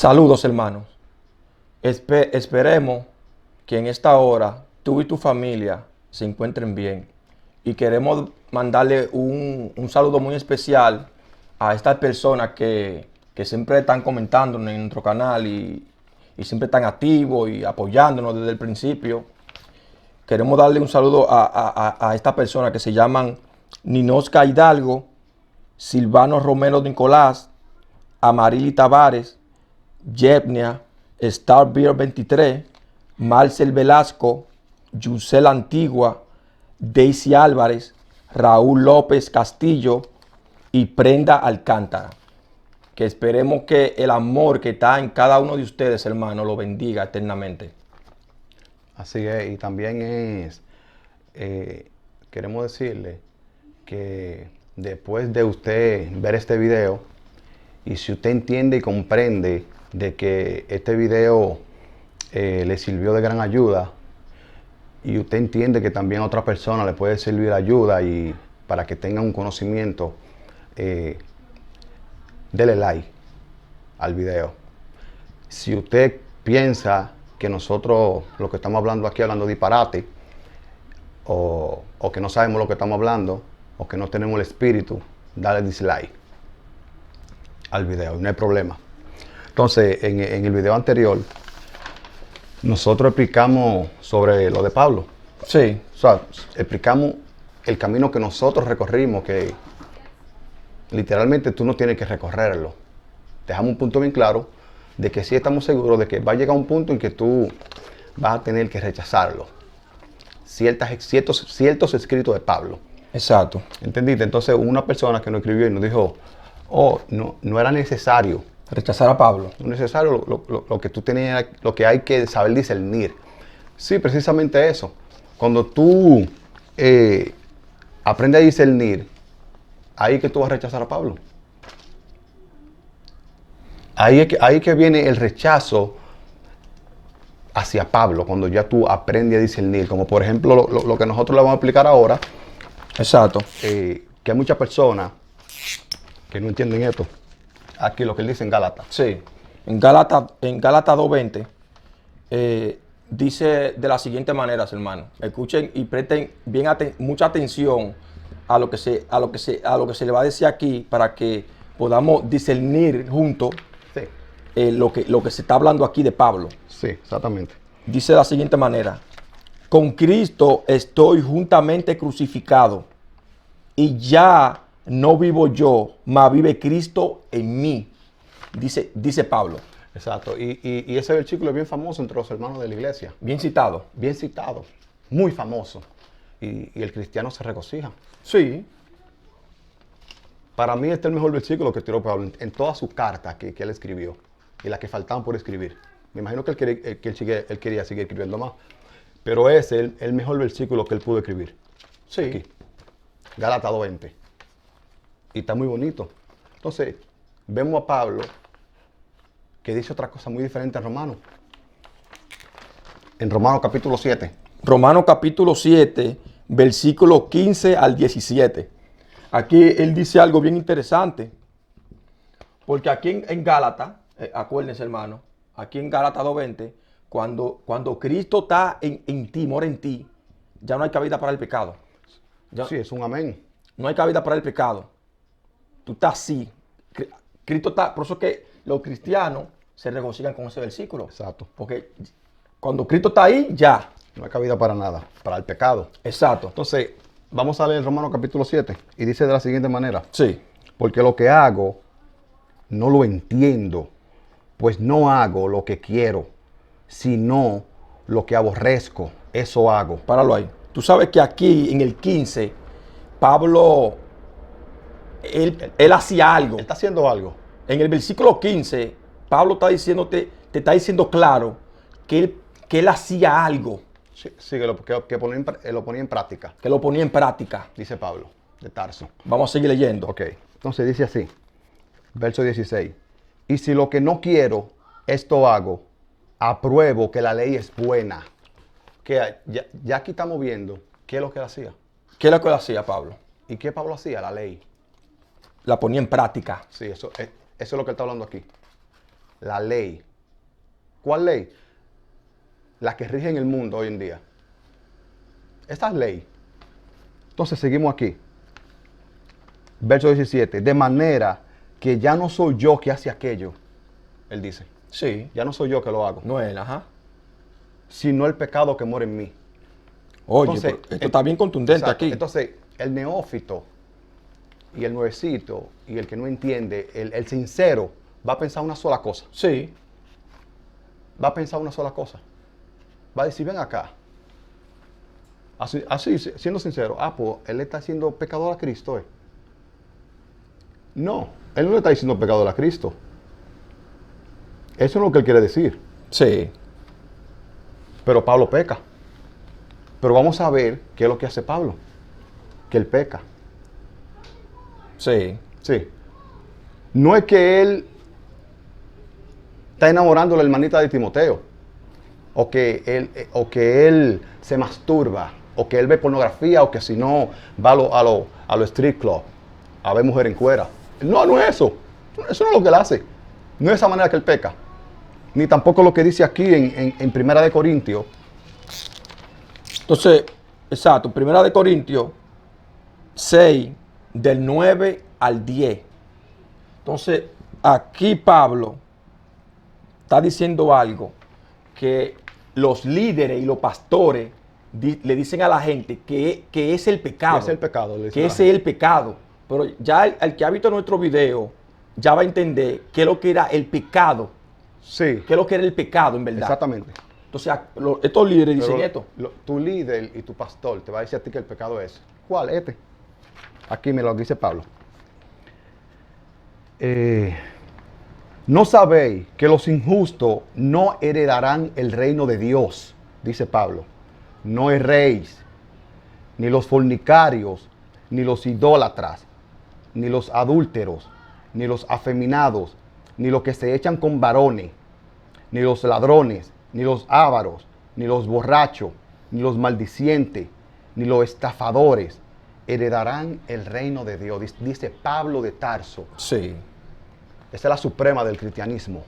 Saludos, hermanos. Esperemos que en esta hora tú y tu familia se encuentren bien. Y queremos mandarle un saludo muy especial a estas personas que siempre están comentando en nuestro canal y siempre están activos y apoyándonos desde el principio. Queremos darle un saludo a estas personas que se llaman Ninosca Hidalgo, Silvano Romero Nicolás, Amarili Tavares, Yevnia, Starbeer 23, Marcel Velasco, Yusel Antigua, Daisy Álvarez, Raúl López Castillo y Prenda Alcántara. Que esperemos que el amor que está en cada uno de ustedes, hermano, lo bendiga eternamente. Así es, y también queremos decirle que después de usted ver este video, y si usted entiende y comprende de que este video le sirvió de gran ayuda, y usted entiende que también a otra persona le puede servir ayuda y para que tenga un conocimiento, dele like al video. Si usted piensa que nosotros lo que estamos hablando aquí hablando disparate, o que no sabemos lo que estamos hablando, o que no tenemos el espíritu, dale dislike al video y no hay problema. Entonces, en el video anterior, nosotros explicamos sobre lo de Pablo. Sí. O sea, explicamos el camino que nosotros recorrimos, que literalmente tú no tienes que recorrerlo. Dejamos un punto bien claro de que sí estamos seguros de que va a llegar un punto en que tú vas a tener que rechazarlo. Ciertos escritos de Pablo. Exacto. ¿Entendiste? Entonces una persona que nos escribió y nos dijo, oh, no era necesario. Rechazar a Pablo. No es necesario lo que tú tenías, lo que hay que saber discernir. Sí, precisamente eso. Cuando tú aprendes a discernir, ahí que tú vas a rechazar a Pablo. Ahí que viene el rechazo hacia Pablo, cuando ya tú aprendes a discernir. Como por ejemplo lo que nosotros le vamos a explicar ahora. Exacto. Que hay muchas personas que no entienden esto. Aquí lo que él dice en Gálatas. Sí. En Gálatas 2:20 dice de la siguiente manera, hermano. Escuchen y presten bien mucha atención a lo que se le va a decir aquí para que podamos discernir juntos Sí. lo que se está hablando aquí de Pablo. Sí, exactamente. Dice de la siguiente manera: con Cristo estoy juntamente crucificado, y ya no vivo yo, mas vive Cristo en mí, dice Pablo. Exacto. Y ese versículo es bien famoso entre los hermanos de la iglesia. Bien citado. Bien citado. Muy famoso. Y el cristiano se regocija. Sí. Para mí este es el mejor versículo que tiró Pablo en todas sus cartas que él escribió y las que faltaban por escribir. Me imagino que él quería seguir escribiendo más. Pero ese es el mejor versículo que él pudo escribir. Sí. Aquí. Gálatas 2:20. Y está muy bonito. Entonces, vemos a Pablo que dice otra cosa muy diferente en Romanos. En Romanos capítulo 7. Romanos capítulo 7, versículo 15 al 17. Aquí él dice algo bien interesante. Porque aquí en Gálatas, acuérdense, hermano, aquí en Gálatas 2:20, cuando Cristo está en ti, mora en ti, ya no hay cabida para el pecado. Ya, Sí, es un amén. no hay cabida para el pecado. Tú estás así. Cristo está. Por eso es que los cristianos se regocijan con ese versículo. Exacto. Porque cuando Cristo está ahí, ya. No hay cabida para nada, para el pecado. Exacto. Entonces, vamos a leer Romanos capítulo 7 y dice de la siguiente manera. Sí. Porque lo que hago no lo entiendo, pues no hago lo que quiero, sino lo que aborrezco, eso hago. Páralo ahí. Tú sabes que aquí en el 15, Pablo, él hacía algo. Él está haciendo algo. En el versículo 15, Pablo está diciéndote, te está diciendo claro que él hacía algo, Sí, que lo ponía en práctica, que lo ponía en práctica. dice Pablo, de Tarso. Vamos a seguir leyendo. Ok, entonces dice así, verso 16. Y si lo que no quiero, esto hago, apruebo que la ley es buena. Que ya aquí estamos viendo qué es lo que él hacía. ¿Qué es lo que él hacía, Pablo? ¿Y qué Pablo hacía? La ley. La ponía en práctica. Sí, eso es lo que él está hablando aquí. la ley. ¿Cuál ley? La que rige en el mundo hoy en día. Esta es ley. Entonces seguimos aquí. Verso 17. De manera que ya no soy yo que hace aquello. Él dice. Sí. Ya no soy yo que lo hago. No él, ajá. Sino el pecado que mora en mí. Oye, Entonces, pero esto está bien contundente exacto. aquí. Entonces, el neófito y el nuevecito y el que no entiende, el sincero, va a pensar una sola cosa. Sí. Va a pensar una sola cosa. Va a decir, ven acá. Así, siendo sincero, pues él le está haciendo pecador a Cristo. No, él no le está diciendo pecador a Cristo. Eso es lo que él quiere decir. Sí. Pero Pablo peca. Pero vamos a ver qué es lo que hace Pablo. Que él peca. Sí. Sí. No es que él está enamorando a la hermanita de Timoteo. O que él se masturba. O que él ve pornografía. O que si no va a lo street club. A ver mujer en cuera. No, no es eso. Eso no es lo que él hace. No es esa manera que él peca. Ni tampoco lo que dice aquí en Primera de Corintios. Entonces, exacto, Primera de Corintios 6, del 9 al 10. Entonces, aquí Pablo está diciendo algo que los líderes y los pastores le dicen a la gente que es el pecado. Que es el pecado. Le dice Que a la ese es el pecado. Pero ya el que ha visto nuestro video ya va a entender qué es lo que era el pecado. Sí, ¿Qué es lo que era el pecado en verdad? exactamente. Entonces, estos líderes dicen Pero esto. tu líder y tu pastor te va a decir a ti que el pecado es. ¿Cuál? Este. Aquí me lo dice Pablo. No sabéis que los injustos no heredarán el reino de Dios, dice Pablo. No erréis, ni los fornicarios, ni los idólatras, ni los adúlteros, ni los afeminados, ni los que se echan con varones, ni los ladrones, ni los ávaros, ni los borrachos, ni los maldicientes, ni los estafadores heredarán el reino de Dios. Dice Pablo de Tarso. Sí. Esa es la suprema del cristianismo.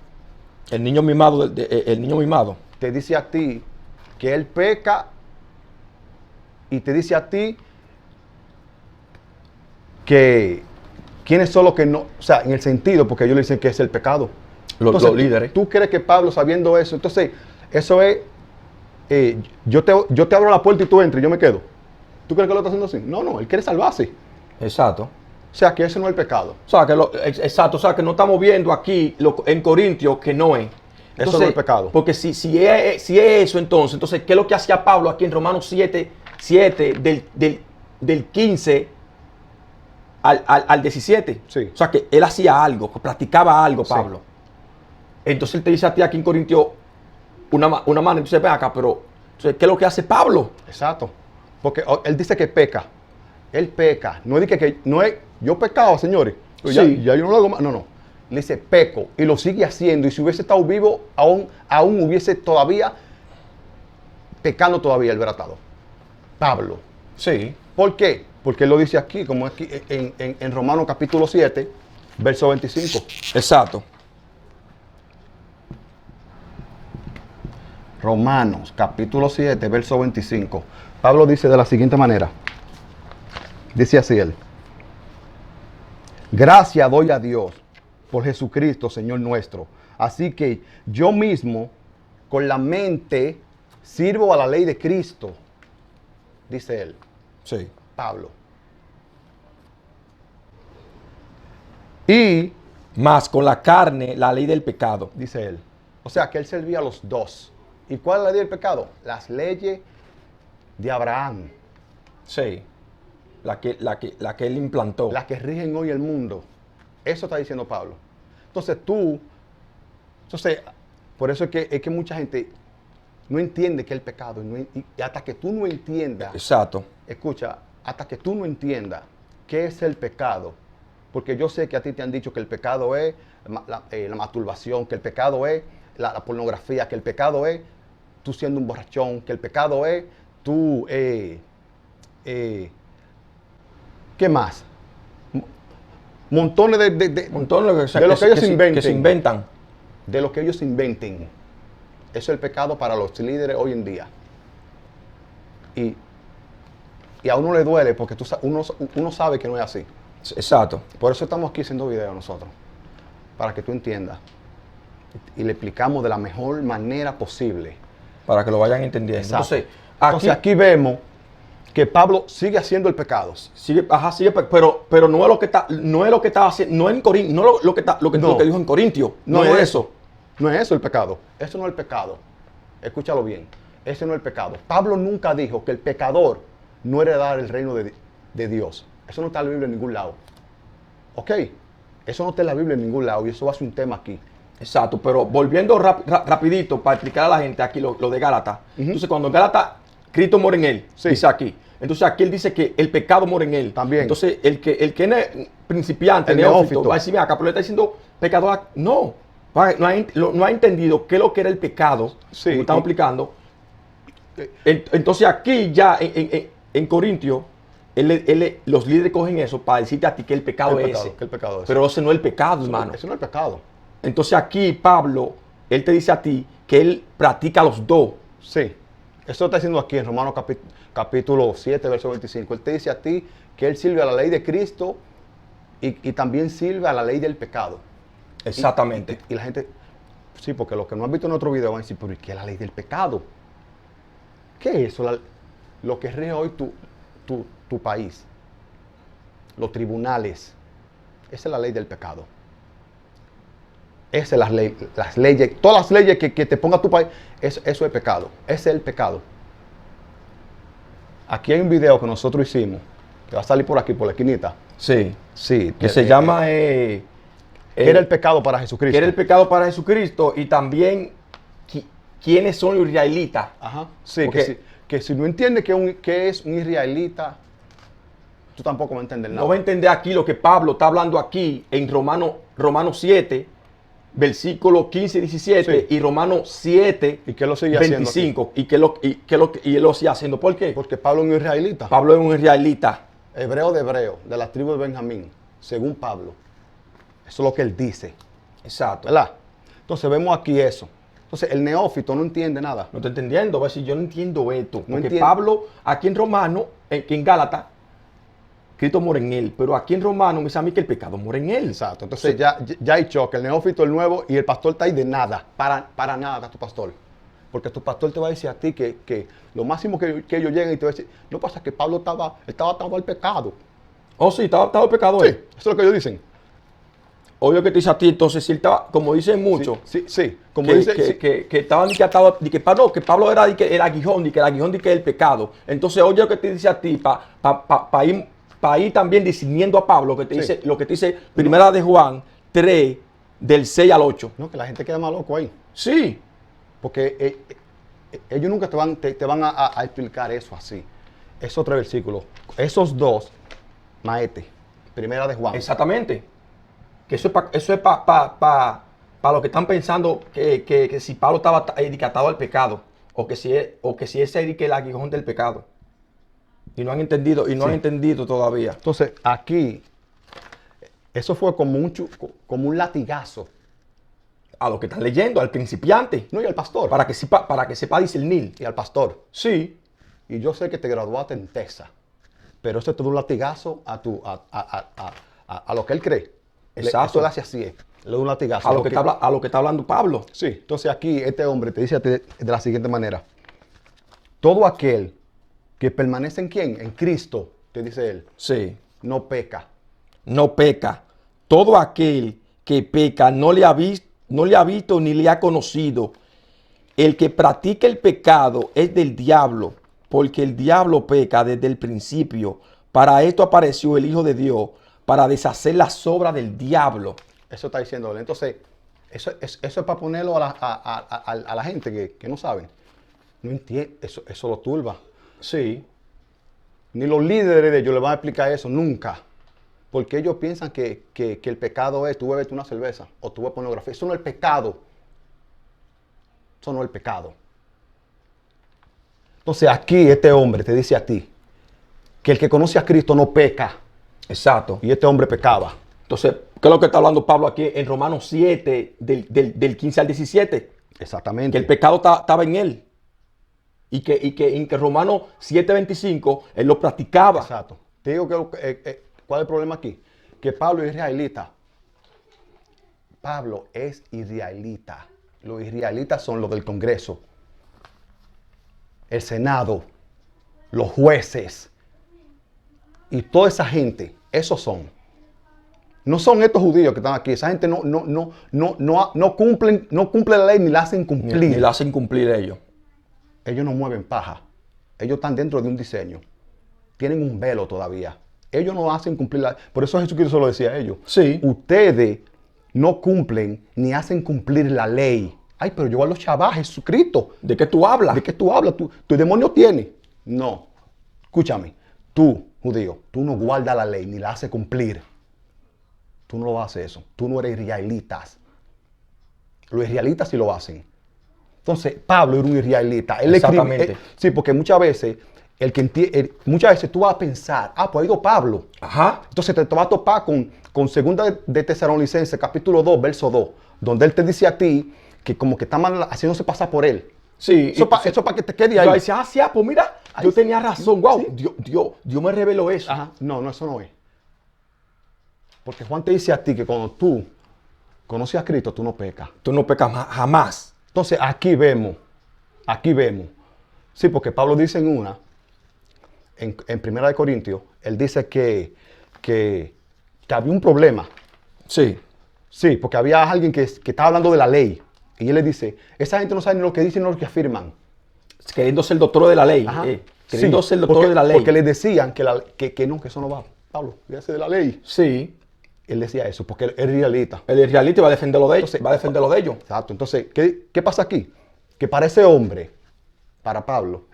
El niño mimado, el niño mimado. Te dice a ti que él peca y te dice a ti que quiénes son los que no, o sea, en el sentido, porque ellos le dicen que es el pecado. Los líderes. ¿Tú crees que Pablo, sabiendo eso, entonces, eso es, yo te abro la puerta y tú entras y yo me quedo? ¿Tú crees que lo está haciendo así? No, no, él quiere salvarse. Exacto. O sea, que ese no es el pecado. O sea, exacto. O sea, que no estamos viendo aquí en Corintios que no es. Entonces, eso no es el pecado. Porque si es eso, entonces, ¿qué es lo que hacía Pablo aquí en Romanos 7 del 15 al 17? Sí. O sea, que él hacía algo, que practicaba algo, Sí. Pablo. Entonces él te dice a ti aquí en Corintios una mano, entonces ven acá, pero entonces, ¿qué es lo que hace Pablo? Exacto. Porque él dice que peca. Él peca. No es que no es, yo pecaba, señores. Pero Sí. ya yo no lo hago más. No, no. Le dice peco y lo sigue haciendo. Y si hubiese estado vivo, aún hubiese todavía pecando todavía el veratado. Pablo. Sí. ¿Por qué? Porque él lo dice aquí, como aquí en Romanos capítulo 7, verso 25. Exacto. Romanos capítulo 7, verso 25. Pablo dice de la siguiente manera. Dice así él. Gracias doy a Dios por Jesucristo, Señor nuestro. Así que yo mismo, con la mente, sirvo a la ley de Cristo. Dice él, Sí. Pablo. Y, Más con la carne, la ley del pecado. dice él, o sea que él servía a los dos. ¿Y cuál es la ley del pecado? Las leyes de Abraham, Sí. La que él implantó. las que rigen hoy el mundo. Eso está diciendo Pablo. Entonces por eso es que mucha gente no entiende qué es el pecado. Y hasta que tú no entiendas, Exacto. escucha, hasta que tú no entiendas qué es el pecado, porque yo sé que a ti te han dicho que el pecado es la masturbación, que el pecado es la pornografía, que el pecado es tú siendo un borrachón, que el pecado es tú, ¿qué más? Montones de Montones lo que ellos inventen. que se inventan. de lo que ellos inventen. Eso es el pecado para los líderes hoy en día. Y a uno le duele porque uno sabe que no es así. Exacto. Por eso estamos aquí haciendo videos nosotros, para que tú entiendas. Y le explicamos de la mejor manera posible. Para que lo vayan entendiendo. Exacto. Entonces, aquí vemos que Pablo sigue haciendo el pecado. sigue, pero no es lo que está, no es lo que estaba haciendo, no en Corinto, no lo que lo que dijo en Corintio, no es eso. No es eso el pecado. Eso no es el pecado. Escúchalo bien. Ese no es el pecado. Pablo nunca dijo que el pecador no heredara el reino de Dios. Eso no está en la Biblia en ningún lado. ¿Ok? Eso no está en la Biblia en ningún lado y eso va a ser un tema aquí. Exacto, pero volviendo rapidito para explicar a la gente aquí lo de Gálatas. Entonces, cuando en Gálatas, Cristo muere en él, Sí. dice aquí. Entonces, aquí él dice que el pecado muere en él. También. Entonces, el que es principiante, El neófito, neófito. va a decir, acá, pero le está diciendo pecador. No, no ha entendido qué es lo que era el pecado, Sí. como estamos explicando. Entonces, aquí ya en Corintio, los líderes cogen eso para decirte a ti que el pecado es ese. Que el pecado es ese. Pero ese no es el pecado, hermano. Eso no es el pecado. Entonces aquí Pablo, él te dice a ti que él practica los dos. Sí. Eso está diciendo aquí en Romanos capítulo 7, verso 25. Él te dice a ti que él sirve a la ley de Cristo y también sirve a la ley del pecado. Exactamente. Y la gente, sí, porque los que no han visto en otro video van a decir, pero ¿y qué es la ley del pecado? ¿Qué es eso? Lo que rige hoy tu país. Los tribunales. Esa es la ley del pecado. Esas son las leyes, todas las leyes que te ponga tu país, eso es pecado. Ese es el pecado. Aquí hay un video que nosotros hicimos, que va a salir por aquí, por la esquinita. Sí. Sí. Que se llama... ¿Qué era el pecado para Jesucristo? ¿Qué era el pecado para Jesucristo? Y también, ¿quiénes son los israelitas? Ajá. Sí, Porque que si no entiendes qué es un israelita, tú tampoco vas a entender nada. no va a entender aquí lo que Pablo está hablando aquí en Romanos 7, versículo 15 y 17, Sí. y Romanos 7, ¿Y qué lo sigue haciendo 25. Y él lo sigue haciendo. ¿Por qué? Porque Pablo es un israelita. Pablo es un israelita. Hebreo de hebreo, de la tribu de Benjamín, según Pablo. Eso es lo que él dice, Exacto. ¿verdad? Entonces vemos aquí eso. Entonces el neófito no entiende nada. No estoy entendiendo. Va a decir, yo no entiendo esto. No Porque entiendo. Pablo, aquí en Romano, en Gálatas, Cristo muere en él. Pero aquí en Romano me dice a mí que el pecado muere en él. Exacto. Entonces ya hay choque. El neófito, el nuevo y el pastor está ahí de nada. Para nada está tu pastor. Porque tu pastor te va a decir a ti que lo máximo que ellos lleguen y te va a decir, no pasa que Pablo estaba atado al pecado. Oh, sí, estaba el pecado Sí, él. eso es lo que ellos dicen. Obvio que te dice a ti, entonces, si él estaba, como dicen muchos, Sí. Como que, dice, que, sí. que estaban atado, que Pablo era el aguijón, que el aguijón que es el pecado. Entonces, oye lo que te dice a ti, para ir también discerniendo a Pablo, que te Sí. dice, lo que te dice Primera de Juan 3, del 6 al 8. No, que la gente queda más loco ahí. Sí, Porque ellos nunca te van a explicar eso así. Es otro versículo. Esos dos, Maete, Primera de Juan. exactamente. Que eso es para los que están pensando que si Pablo estaba atado al pecado, o que si ese es el aguijón del pecado. Y no han entendido, han entendido todavía. Entonces, aquí, eso fue como un latigazo. A los que están leyendo, al principiante. No, y al pastor. Para que sepa discernir. Y al pastor. Sí. Y yo sé que te graduaste en TESA. Pero eso es todo un latigazo a lo que él cree. Exacto. Eso le hace así. Le da un latigazo. A lo que está hablando Pablo. Sí, entonces aquí este hombre te dice de la siguiente manera. Todo aquel que permanece en ¿quién? En Cristo, te dice él, Sí. no peca. No peca. Todo aquel que peca no le ha visto ni le ha conocido. El que practica el pecado es del diablo, porque el diablo peca desde el principio. Para esto apareció el Hijo de Dios, para deshacer las obras del diablo. Eso está diciendo él. Entonces, eso es para ponerlo a la gente que no saben. No entiende, eso lo turba. Sí. Ni los líderes de ellos le van a explicar eso nunca. Porque ellos piensan que el pecado es tú bebes una cerveza o tú ves pornografía. Eso no es el pecado. Eso no es el pecado. Entonces aquí este hombre te dice a ti que el que conoce a Cristo no peca. Exacto. Y este hombre pecaba. Entonces, ¿qué es lo que está hablando Pablo aquí en Romanos 7, del 15 al 17? Que Exactamente. el pecado estaba en él. Y que Romanos 7:25 él lo practicaba. Exacto. Te digo ¿cuál es el problema aquí? Que Pablo es israelita. Pablo es israelita. Los israelitas son los del Congreso, el Senado, los jueces y toda esa gente. Esos son. No son estos judíos que están aquí. Esa gente no cumplen la ley ni la hacen cumplir. Ni la hacen cumplir ellos. Ellos no mueven paja. Ellos están dentro de un diseño. Tienen un velo todavía. Ellos no hacen cumplir la ley. Por eso Jesucristo se lo decía a ellos. Sí. Ustedes no cumplen ni hacen cumplir la ley. Ay, pero yo a los chavas, Jesucristo. ¿De qué tú hablas? ¿De qué tú hablas? ¿Tu demonio tiene? No. Escúchame. Tú, judío, tú no guardas la ley ni la haces cumplir. Tú no lo haces eso. Tú no eres israelitas. Los israelitas sí lo hacen. Entonces, Pablo era un israelita. Él Exactamente. sí, porque muchas veces, muchas veces tú vas a pensar, pues ha ido Pablo. Ajá. Entonces te vas a topar con segunda de Tesalonicenses, capítulo 2, verso 2, donde él te dice a ti que como que está mal haciéndose pasar por él. Sí. Eso para que te quede ahí. Yo decía, pues mira, yo tenía razón. Wow, sí. Dios me reveló eso. Ajá. No, eso no es. Porque Juan te dice a ti que cuando tú conoces a Cristo, tú no pecas. Tú no pecas jamás. Entonces aquí vemos. Sí, porque Pablo dice en Primera de Corintios, él dice que había un problema. Sí. Sí, porque había alguien que estaba hablando de la ley. Y él le dice, esa gente no sabe ni lo que dicen ni lo que afirman. Queriendo ser doctor de la ley. Queriendo ser doctor de la ley. Porque le decían que no, que eso no va. Pablo, fíjate de la ley. Sí. Él decía eso, porque él es israelita. El israelita va a defenderlo de ellos. Entonces, va a defenderlo de ellos. Exacto. Entonces, ¿qué pasa aquí? Que para ese hombre, para Pablo,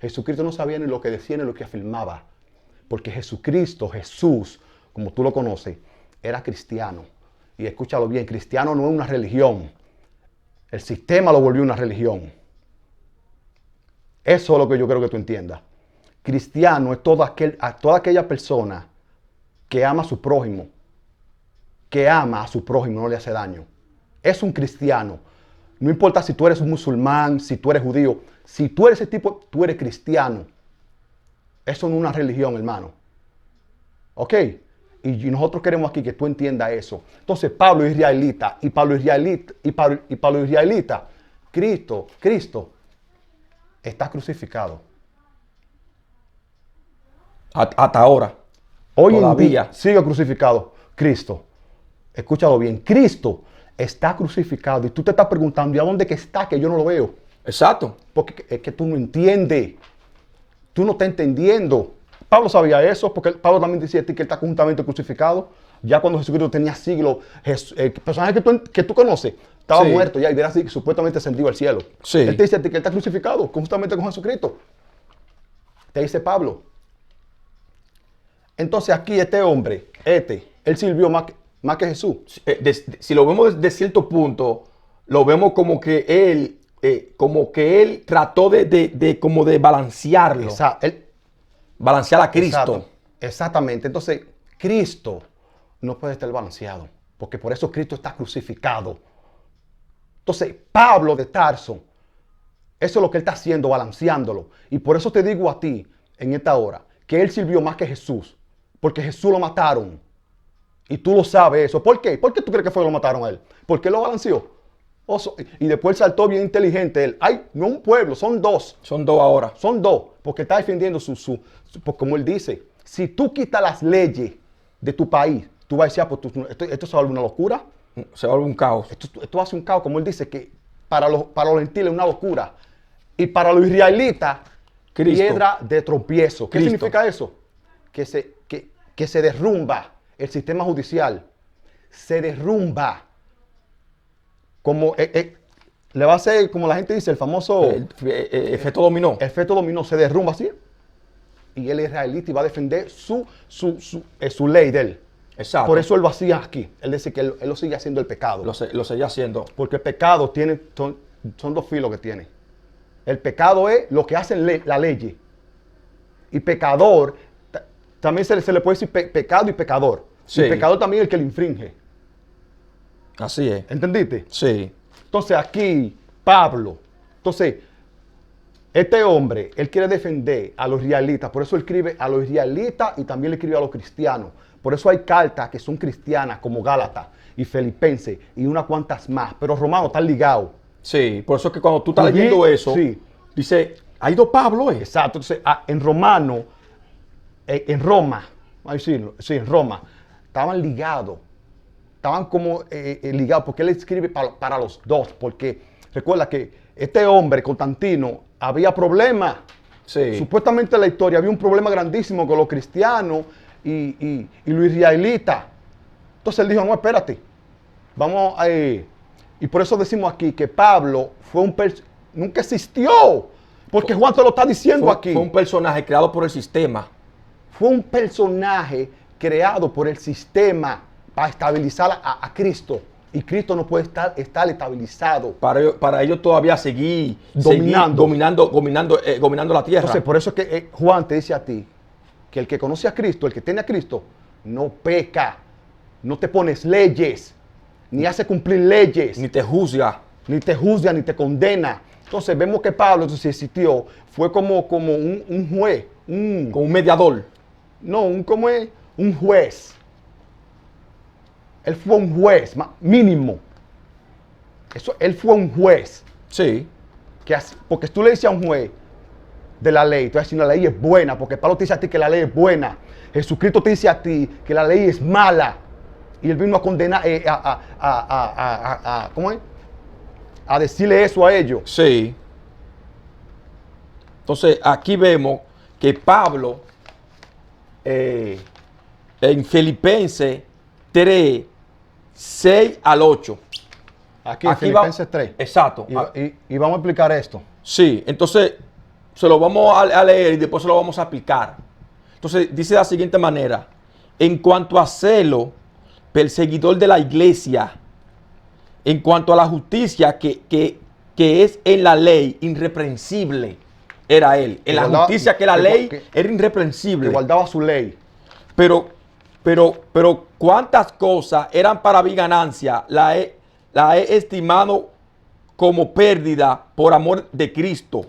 Jesucristo no sabía ni lo que decía ni lo que afirmaba. Porque Jesús, como tú lo conoces, era cristiano. Y escúchalo bien, cristiano no es una religión. El sistema lo volvió una religión. Eso es lo que yo quiero que tú entiendas. Cristiano es toda aquella persona que ama a su prójimo. Que ama a su prójimo, no le hace daño. Es un cristiano. No importa si tú eres un musulmán, si tú eres judío. Si tú eres ese tipo, tú eres cristiano. Eso no es una religión, hermano. ¿Ok? Y nosotros queremos aquí que tú entiendas eso. Entonces, Pablo es israelita. Y Pablo es israelita. Cristo está crucificado. Hasta ahora. Hoy todavía. en día sigue crucificado Cristo. Escúchalo bien. Cristo está crucificado. Y tú te estás preguntando, ¿y a dónde que está? Que yo no lo veo. Exacto. Porque es que tú no entiendes. Tú no estás entendiendo. Pablo sabía eso, porque Pablo también decía a ti que él está conjuntamente crucificado. Ya cuando Jesucristo tenía siglos, el personaje que tú conoces estaba muerto ya y era así, supuestamente ascendido al cielo. Sí. Él te dice a ti que él está crucificado conjuntamente con Jesucristo. Te dice Pablo. Entonces aquí este hombre, él sirvió más que Jesús. Si lo vemos desde cierto punto, lo vemos como que él trató de balancearlo. Exacto. Balancear a Cristo. Exacto. Exactamente. Entonces, Cristo no puede estar balanceado, porque por eso Cristo está crucificado. Entonces, Pablo de Tarso, eso es lo que él está haciendo, balanceándolo. Y por eso te digo a ti, en esta hora, que él sirvió más que Jesús, porque Jesús lo mataron. Y tú lo sabes eso. ¿Por qué? ¿Por qué tú crees que fue que lo mataron a él? ¿Por qué lo balanceó? Y después saltó bien inteligente él. Ay, no un pueblo, son dos. Son dos ahora. Son dos, porque está defendiendo como él dice, si tú quitas las leyes de tu país, tú vas a decir, esto se vuelve una locura. Se vuelve un caos. Esto hace un caos, como él dice, que para los gentiles es una locura. Y para los israelitas, Cristo. Piedra de tropiezo. ¿Qué Cristo. significa eso? Que se derrumba el sistema judicial. Se derrumba. Como le va a hacer, como la gente dice, el famoso efecto dominó. Efecto dominó, se derrumba así. Y él es israelita y va a defender su ley de él. Exacto. Por eso él lo hacía aquí. Él dice que él lo sigue haciendo el pecado. Lo seguía haciendo. Porque el pecado son dos filos que tiene. El pecado es lo que hace la ley. Y pecador, también se le puede decir pecado y pecador. Sí. Y pecador también el que le infringe. Así es. ¿Entendiste? Sí. Entonces aquí, Pablo, entonces, este hombre, él quiere defender a los israelitas, por eso él escribe a los israelitas y también le escribe a los cristianos. Por eso hay cartas que son cristianas, como Gálatas y Filipenses y unas cuantas más, pero Romanos están ligados. Sí. Por eso es que cuando tú estás Ujú, leyendo eso, sí. dice, hay dos Pablo, ¿eh? Exacto, entonces en Romano, en Roma, vamos a decirlo, sí, en Roma, estaban ligados. Estaban como ligados, porque él escribe para los dos, porque recuerda que este hombre, Constantino, había problemas. Sí. Supuestamente en la historia había un problema grandísimo con los cristianos y los israelitas. Entonces él dijo, no, espérate, vamos a... y por eso decimos aquí que Pablo fue nunca existió, porque Juan te lo está diciendo aquí. Fue un personaje creado por el sistema. Fue un personaje creado por el sistema para estabilizar a Cristo. Y Cristo no puede estar estabilizado. Para ellos todavía seguir Dominando. dominando la tierra. Entonces, por eso es que Juan te dice a ti que el que conoce a Cristo, el que tiene a Cristo, no peca, no te pones leyes, ni hace cumplir leyes, Ni te juzga. ni te juzga, ni te condena. Entonces, vemos que Pablo, entonces, existió, fue como un juez, Con un mediador. ¿cómo es? Un juez. Él fue un juez, mínimo. Él fue un juez. Sí. Porque tú le dices a un juez de la ley, tú vas a decir, la ley es buena, porque Pablo te dice a ti que la ley es buena. Jesucristo te dice a ti que la ley es mala. Y él vino a condenar, ¿cómo es? A decirle eso a ellos. Sí. Entonces, aquí vemos que Pablo, en Filipenses 3, 6 al 8. Aquí en Filipenses 3. Exacto. Y vamos a explicar esto. Sí, entonces se lo vamos a leer y después se lo vamos a aplicar. Entonces dice de la siguiente manera: en cuanto a celo, perseguidor de la iglesia, en cuanto a la justicia que es en la ley, irreprensible era él. En la justicia que la ley era irreprensible. Que guardaba su ley. Pero cuántas cosas eran para mi ganancia, la he estimado como pérdida por amor de Cristo.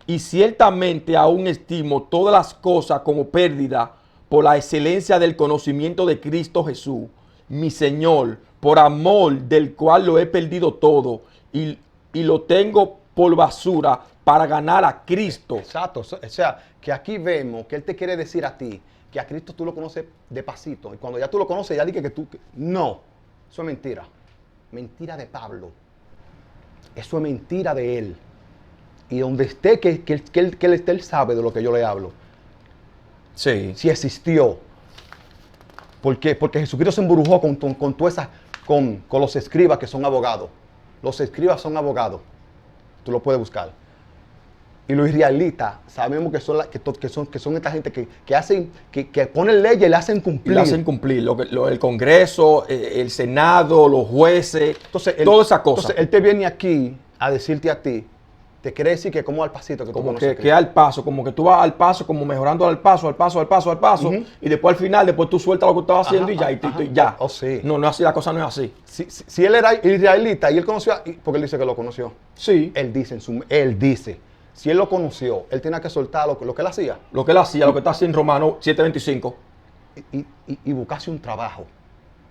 Y ciertamente aún estimo todas las cosas como pérdida por la excelencia del conocimiento de Cristo Jesús, mi Señor, por amor del cual lo he perdido todo y lo tengo por basura para ganar a Cristo. Exacto. O sea, que aquí vemos que Él te quiere decir a ti que a Cristo tú lo conoces de pasito. Y cuando ya tú lo conoces, ya dije que tú... No, eso es mentira. Mentira de Pablo. Eso es mentira de él. Y donde esté, que él sabe de lo que yo le hablo. Sí. Si existió. ¿Por qué? Porque Jesucristo se embrujó con los escribas que son abogados. Los escribas son abogados. Tú lo puedes buscar. Y los israelitas sabemos que son esta gente que ponen leyes y le hacen cumplir. Le hacen cumplir el Congreso, el Senado, los jueces, entonces, toda esa cosa. Entonces él te viene aquí a decirte a ti, te quiere decir que como al pasito que tú como conoces que al paso, como que tú vas al paso, como mejorando al paso, y después al final, después tú sueltas lo que estabas haciendo y ya. Oh, sí. No es así, la cosa no es así. Si él era israelita y él conoció, porque él dice que lo conoció. Sí. Él dice. Si él lo conoció, él tenía que soltar lo que él hacía. Lo que él hacía, lo que está haciendo en Romanos 7:25. Y buscarse un trabajo.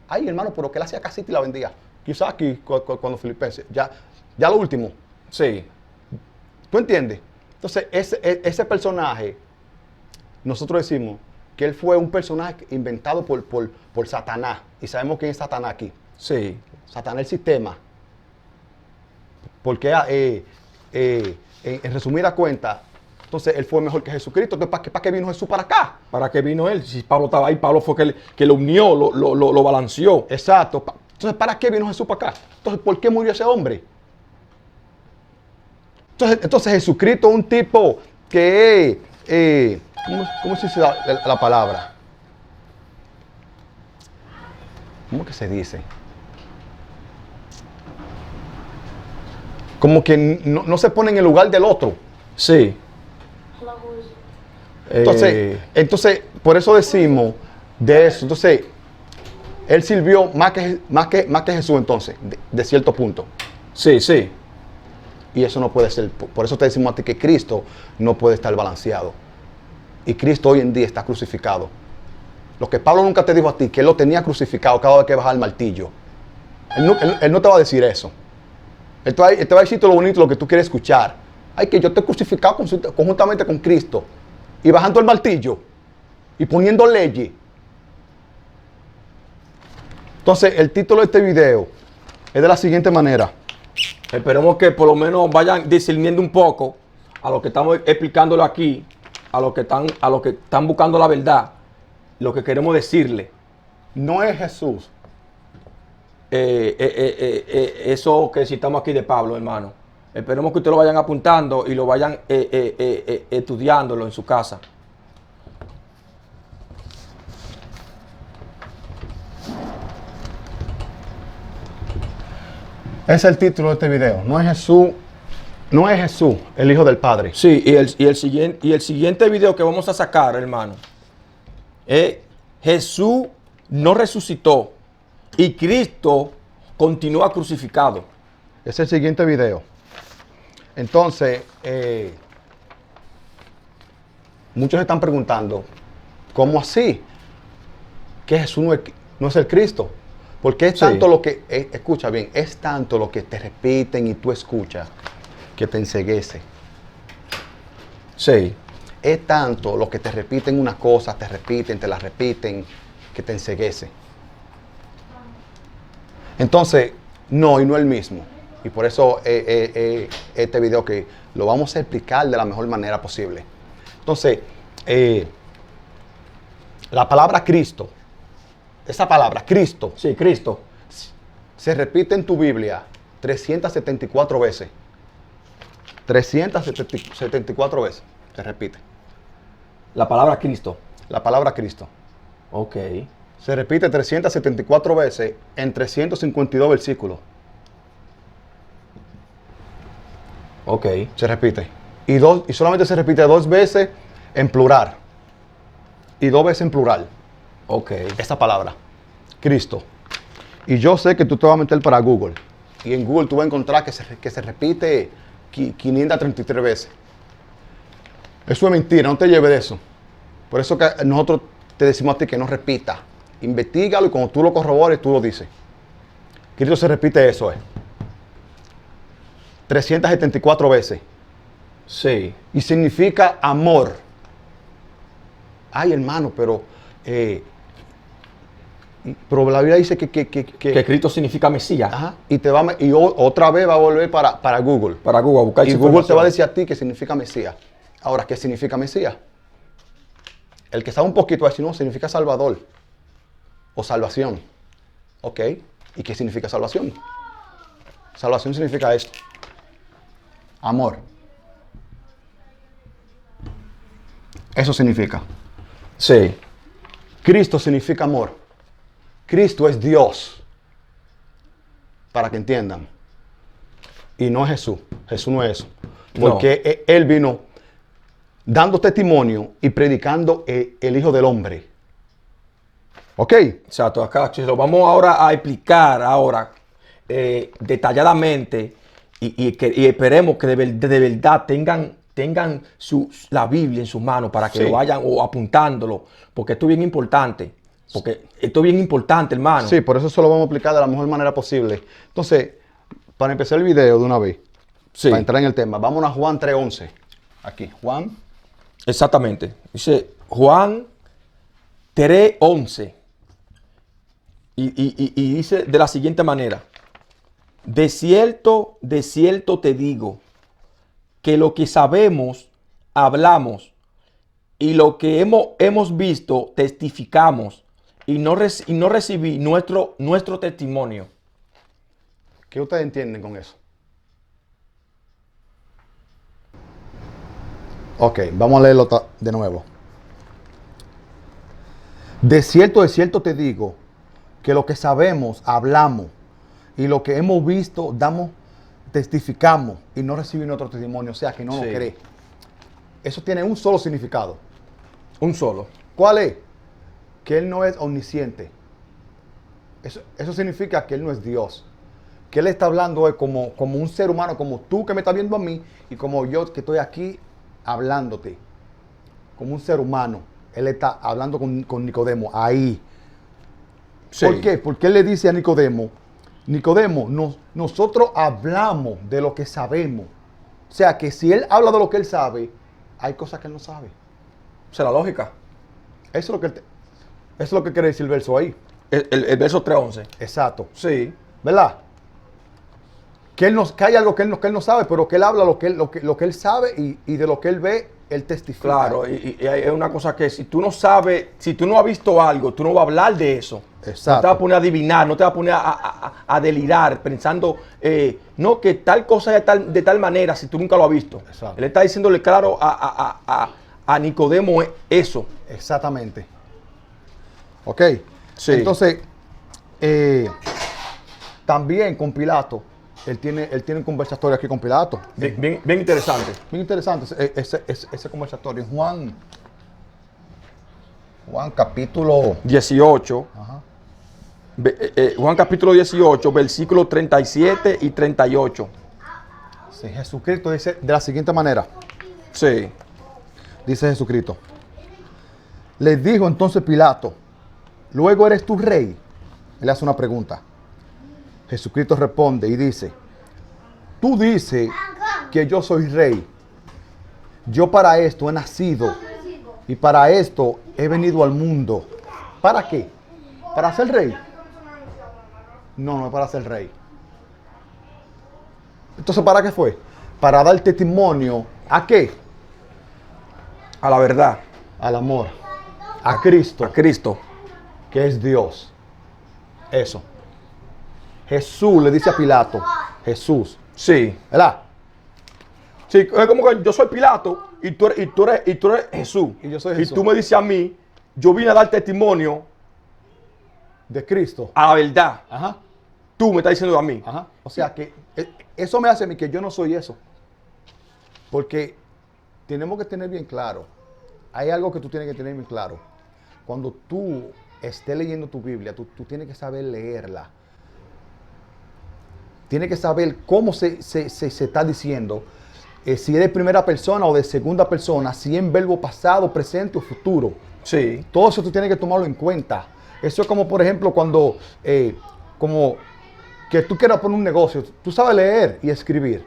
Ay, hermano, pero que él hacía casita y la vendía. Quizás aquí, cuando Filipenses. Ya lo último. Sí. ¿Tú entiendes? Entonces, ese personaje, nosotros decimos que él fue un personaje inventado por Satanás. Y sabemos quién es Satanás aquí. Sí. Satanás el sistema. Porque en resumida cuenta, entonces él fue mejor que Jesucristo. Entonces, ¿para qué vino Jesús para acá? ¿Para qué vino él? Si Pablo estaba ahí, Pablo fue que lo unió, lo balanceó. Exacto. Entonces, ¿para qué vino Jesús para acá? Entonces, ¿por qué murió ese hombre? Entonces Jesucristo es un tipo que ¿cómo se dice la palabra? ¿Cómo que se dice? Como que no se pone en el lugar del otro. Sí. Entonces, por eso decimos de eso. Entonces, Él sirvió más que Jesús entonces, de cierto punto. Sí, sí. Y eso no puede ser. Por eso te decimos a ti que Cristo no puede estar balanceado. Y Cristo hoy en día está crucificado. Lo que Pablo nunca te dijo a ti, que él lo tenía crucificado cada vez que bajaba el martillo. Él no te va a decir eso. Él te va a decir todo lo bonito, lo que tú quieres escuchar. Ay, que yo te he crucificado conjuntamente con Cristo. Y bajando el martillo. Y poniendo leyes. Entonces, el título de este video es de la siguiente manera. Esperemos que por lo menos vayan discerniendo un poco a lo que estamos explicándolo aquí, a los que están buscando la verdad, lo que queremos decirle. No es Jesús. Eso que citamos aquí de Pablo, hermano. Esperemos que ustedes lo vayan apuntando y lo vayan estudiándolo en su casa. Ese es el título de este video. No es Jesús, el Hijo del Padre. Sí, y el siguiente video que vamos a sacar, hermano, es Jesús no resucitó y Cristo continúa crucificado. Ese es el siguiente video. Entonces, muchos se están preguntando, ¿cómo así? Que Jesús no es el Cristo. Porque es tanto lo que, escucha bien, es tanto lo que te repiten y tú escuchas que te enceguece. Sí. Es tanto lo que te repiten una cosa, te la repiten, que te enceguece. Entonces, no, y no el mismo. Y por eso este video que lo vamos a explicar de la mejor manera posible. Entonces, la palabra Cristo, esa palabra, Cristo. Sí, Cristo. Se repite en tu Biblia 374 veces. 374 veces se repite. La palabra Cristo. La palabra Cristo. Ok. Se repite 374 veces en 352 versículos. Ok. Se repite. Y solamente se repite 2 veces en plural. Y 2 veces en plural. Ok. Esa palabra, Cristo. Y yo sé que tú te vas a meter para Google. Y en Google tú vas a encontrar que se repite 533 veces. Eso es mentira, no te lleves de eso. Por eso que nosotros te decimos a ti que no repita. Investígalo y cuando tú lo corrobores, tú lo dices. Cristo se repite eso, 374 veces. Sí. Y significa amor. Ay, hermano, pero la Biblia dice Que Cristo significa Mesías. Ajá, y otra vez va a volver para Google. Para Google, a buscar Y esa Google te va a información. decir a ti que significa Mesías. Ahora, ¿qué significa Mesías? El que sabe un poquito va a decir, no, significa Salvador. O salvación. Ok. ¿Y qué significa salvación? Salvación significa esto. Amor. Eso significa. Sí. Cristo significa amor. Cristo es Dios. Para que entiendan. Y no es Jesús. Jesús no es eso. Porque Él vino dando testimonio y predicando el Hijo del Hombre. ¿Ok? Exacto. Acá lo vamos ahora a explicar detalladamente y esperemos que de verdad tengan la Biblia en sus manos para que Sí. lo vayan o apuntándolo. Porque esto es bien importante. Porque esto es bien importante, hermano. Sí, por eso se lo vamos a explicar de la mejor manera posible. Entonces, para empezar el video de una vez, Sí. para entrar en el tema, vámonos a Juan 3:11. Aquí, Juan. Exactamente. Dice Juan 3:11. Y dice de la siguiente manera. De cierto te digo, que lo que sabemos, hablamos, y lo que hemos visto, testificamos, y no recibí nuestro testimonio. ¿Qué ustedes entienden con eso? Ok, vamos a leerlo de nuevo. De cierto te digo, que lo que sabemos, hablamos, y lo que hemos visto, testificamos, y no recibimos nuestro testimonio, o sea, que no nos Sí. cree. Eso tiene un solo significado. Un solo. ¿Cuál es? Que Él no es omnisciente. Eso significa que Él no es Dios. Que Él está hablando como un ser humano, como tú que me estás viendo a mí y como yo que estoy aquí hablándote. Como un ser humano. Él está hablando con Nicodemo ahí. Sí. ¿Por qué? Porque Él le dice a Nicodemo, nosotros hablamos de lo que sabemos. O sea, que si Él habla de lo que Él sabe, hay cosas que Él no sabe. Esa es la lógica. Eso es lo que quiere decir el verso ahí. El verso 3:11. Exacto. Sí. ¿Verdad? Que hay algo que él no sabe, pero que Él habla lo que Él sabe y de lo que Él ve, Él testifica. Claro, y hay una cosa que si tú no sabes, si tú no has visto algo, tú no vas a hablar de eso. Exacto. No te vas a poner a adivinar, no te vas a poner a delirar pensando, no, que tal cosa es de tal manera si tú nunca lo has visto. Exacto. Él está diciéndole claro a Nicodemo eso. Exactamente. Ok. Sí. Entonces, también con Pilato, él tiene un conversatorio aquí con Pilato. Bien interesante. Bien interesante ese conversatorio. Juan capítulo 18. Ajá. Juan capítulo 18, versículos 37 y 38. Sí, Jesucristo dice de la siguiente manera. Sí. Dice Jesucristo. Les dijo entonces Pilato, ¿luego eres tú rey? Él hace una pregunta. Jesucristo responde y dice, tú dices que yo soy rey. Yo para esto he nacido y para esto he venido al mundo. ¿Para qué? ¿Para ser rey? No es para ser rey. Entonces, ¿para qué fue? Para dar testimonio ¿a qué? A la verdad. Al amor. A Cristo. A Cristo. Que es Dios. Eso. Jesús le dice a Pilato, Jesús, Sí. ¿verdad? Sí, es como que yo soy Pilato y tú eres Jesús. Y yo soy Jesús. Y tú me dices a mí, yo vine a dar testimonio De Cristo. a la verdad. Ajá, Tú me estás diciendo a mí. ajá. O sea que eso me hace a mí que yo no soy eso. Porque tenemos que tener bien claro, hay algo que tú tienes que tener bien claro. Cuando tú estés leyendo tu Biblia, tú tienes que saber leerla. Tienes que saber cómo se está diciendo, si es de primera persona o de segunda persona, si es en verbo pasado, presente o futuro. Sí. Todo eso tú tienes que tomarlo en cuenta. Eso es como, por ejemplo, cuando, como que tú quieras poner un negocio, tú sabes leer y escribir,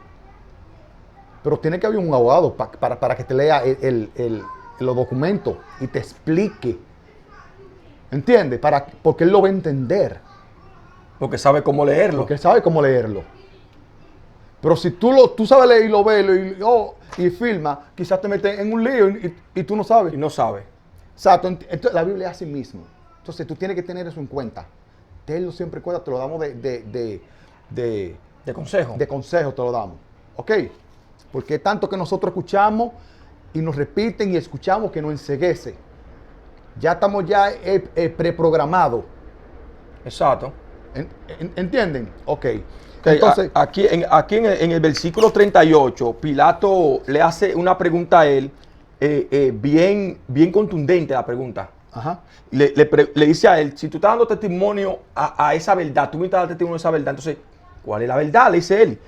pero tiene que haber un abogado para que te lea los documentos y te explique. ¿Entiendes? Porque él lo va a entender. Porque sabe cómo leerlo. Porque él sabe cómo leerlo. Pero si tú sabes leer y lo ves y filma, quizás te metes en un lío y tú no sabes. Y no sabe. Exacto. Entonces, la Biblia es así mismo. Entonces tú tienes que tener eso en cuenta. Tenlo siempre en cuenta, te lo damos De consejo. de consejo, te lo damos. ¿Ok? Porque tanto que nosotros escuchamos y nos repiten y escuchamos que nos enceguece. Ya estamos preprogramados. Exacto. ¿Entienden? Ok. Okay, Entonces, aquí en el versículo 38, Pilato le hace una pregunta a él, bien contundente la pregunta. ajá. Le dice a él, si tú estás dando testimonio a esa verdad, tú me estás dando testimonio a esa verdad, entonces, ¿cuál es la verdad? Le dice él.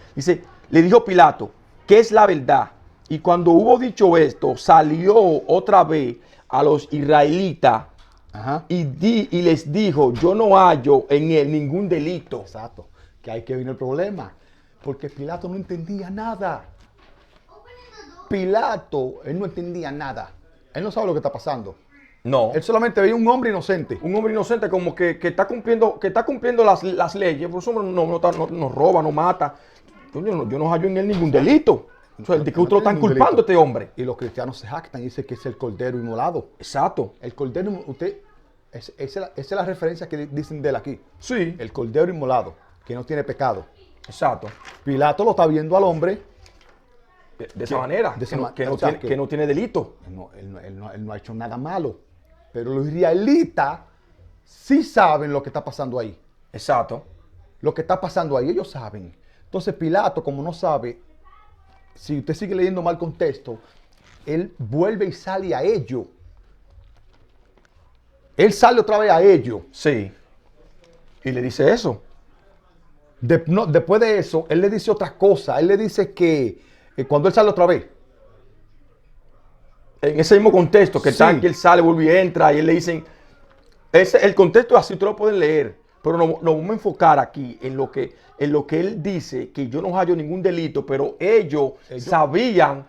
Le dijo Pilato, ¿qué es la verdad? Y cuando hubo dicho esto, salió otra vez a los israelitas Ajá. y les dijo, yo no hallo en él ningún delito. Exacto. Que ahí que viene el problema. Porque Pilato no entendía nada. Pilato, él no entendía nada. Él no sabe lo que está pasando. No. Él solamente veía un hombre inocente. Un hombre inocente como que está cumpliendo las leyes, por eso no roba, no mata. Yo no hallo en él ningún delito. O sea, ¿de qué otro lo están culpando a este hombre? Y los cristianos se jactan y dicen que es el cordero inmolado. Exacto. El cordero, esa es la referencia que dicen de él aquí. Sí. El cordero inmolado, que no tiene pecado. Exacto. Pilato lo está viendo al hombre. De esa manera. Que no tiene delito. Él no ha hecho nada malo. Pero los israelitas sí saben lo que está pasando ahí. Exacto. Lo que está pasando ahí, ellos saben. Entonces Pilato, como no sabe, si usted sigue leyendo mal contexto, él vuelve y sale a ello. Él sale otra vez a ello. Sí. Y le dice eso. Después de eso, él le dice otra cosa. Él le dice que cuando él sale otra vez. En ese mismo contexto, que Sí. tal que él sale, vuelve y entra, y él le dicen, el contexto es así, tú lo puedes leer, pero nos vamos a enfocar aquí en lo que él dice, que yo no hallo ningún delito, pero ellos sabían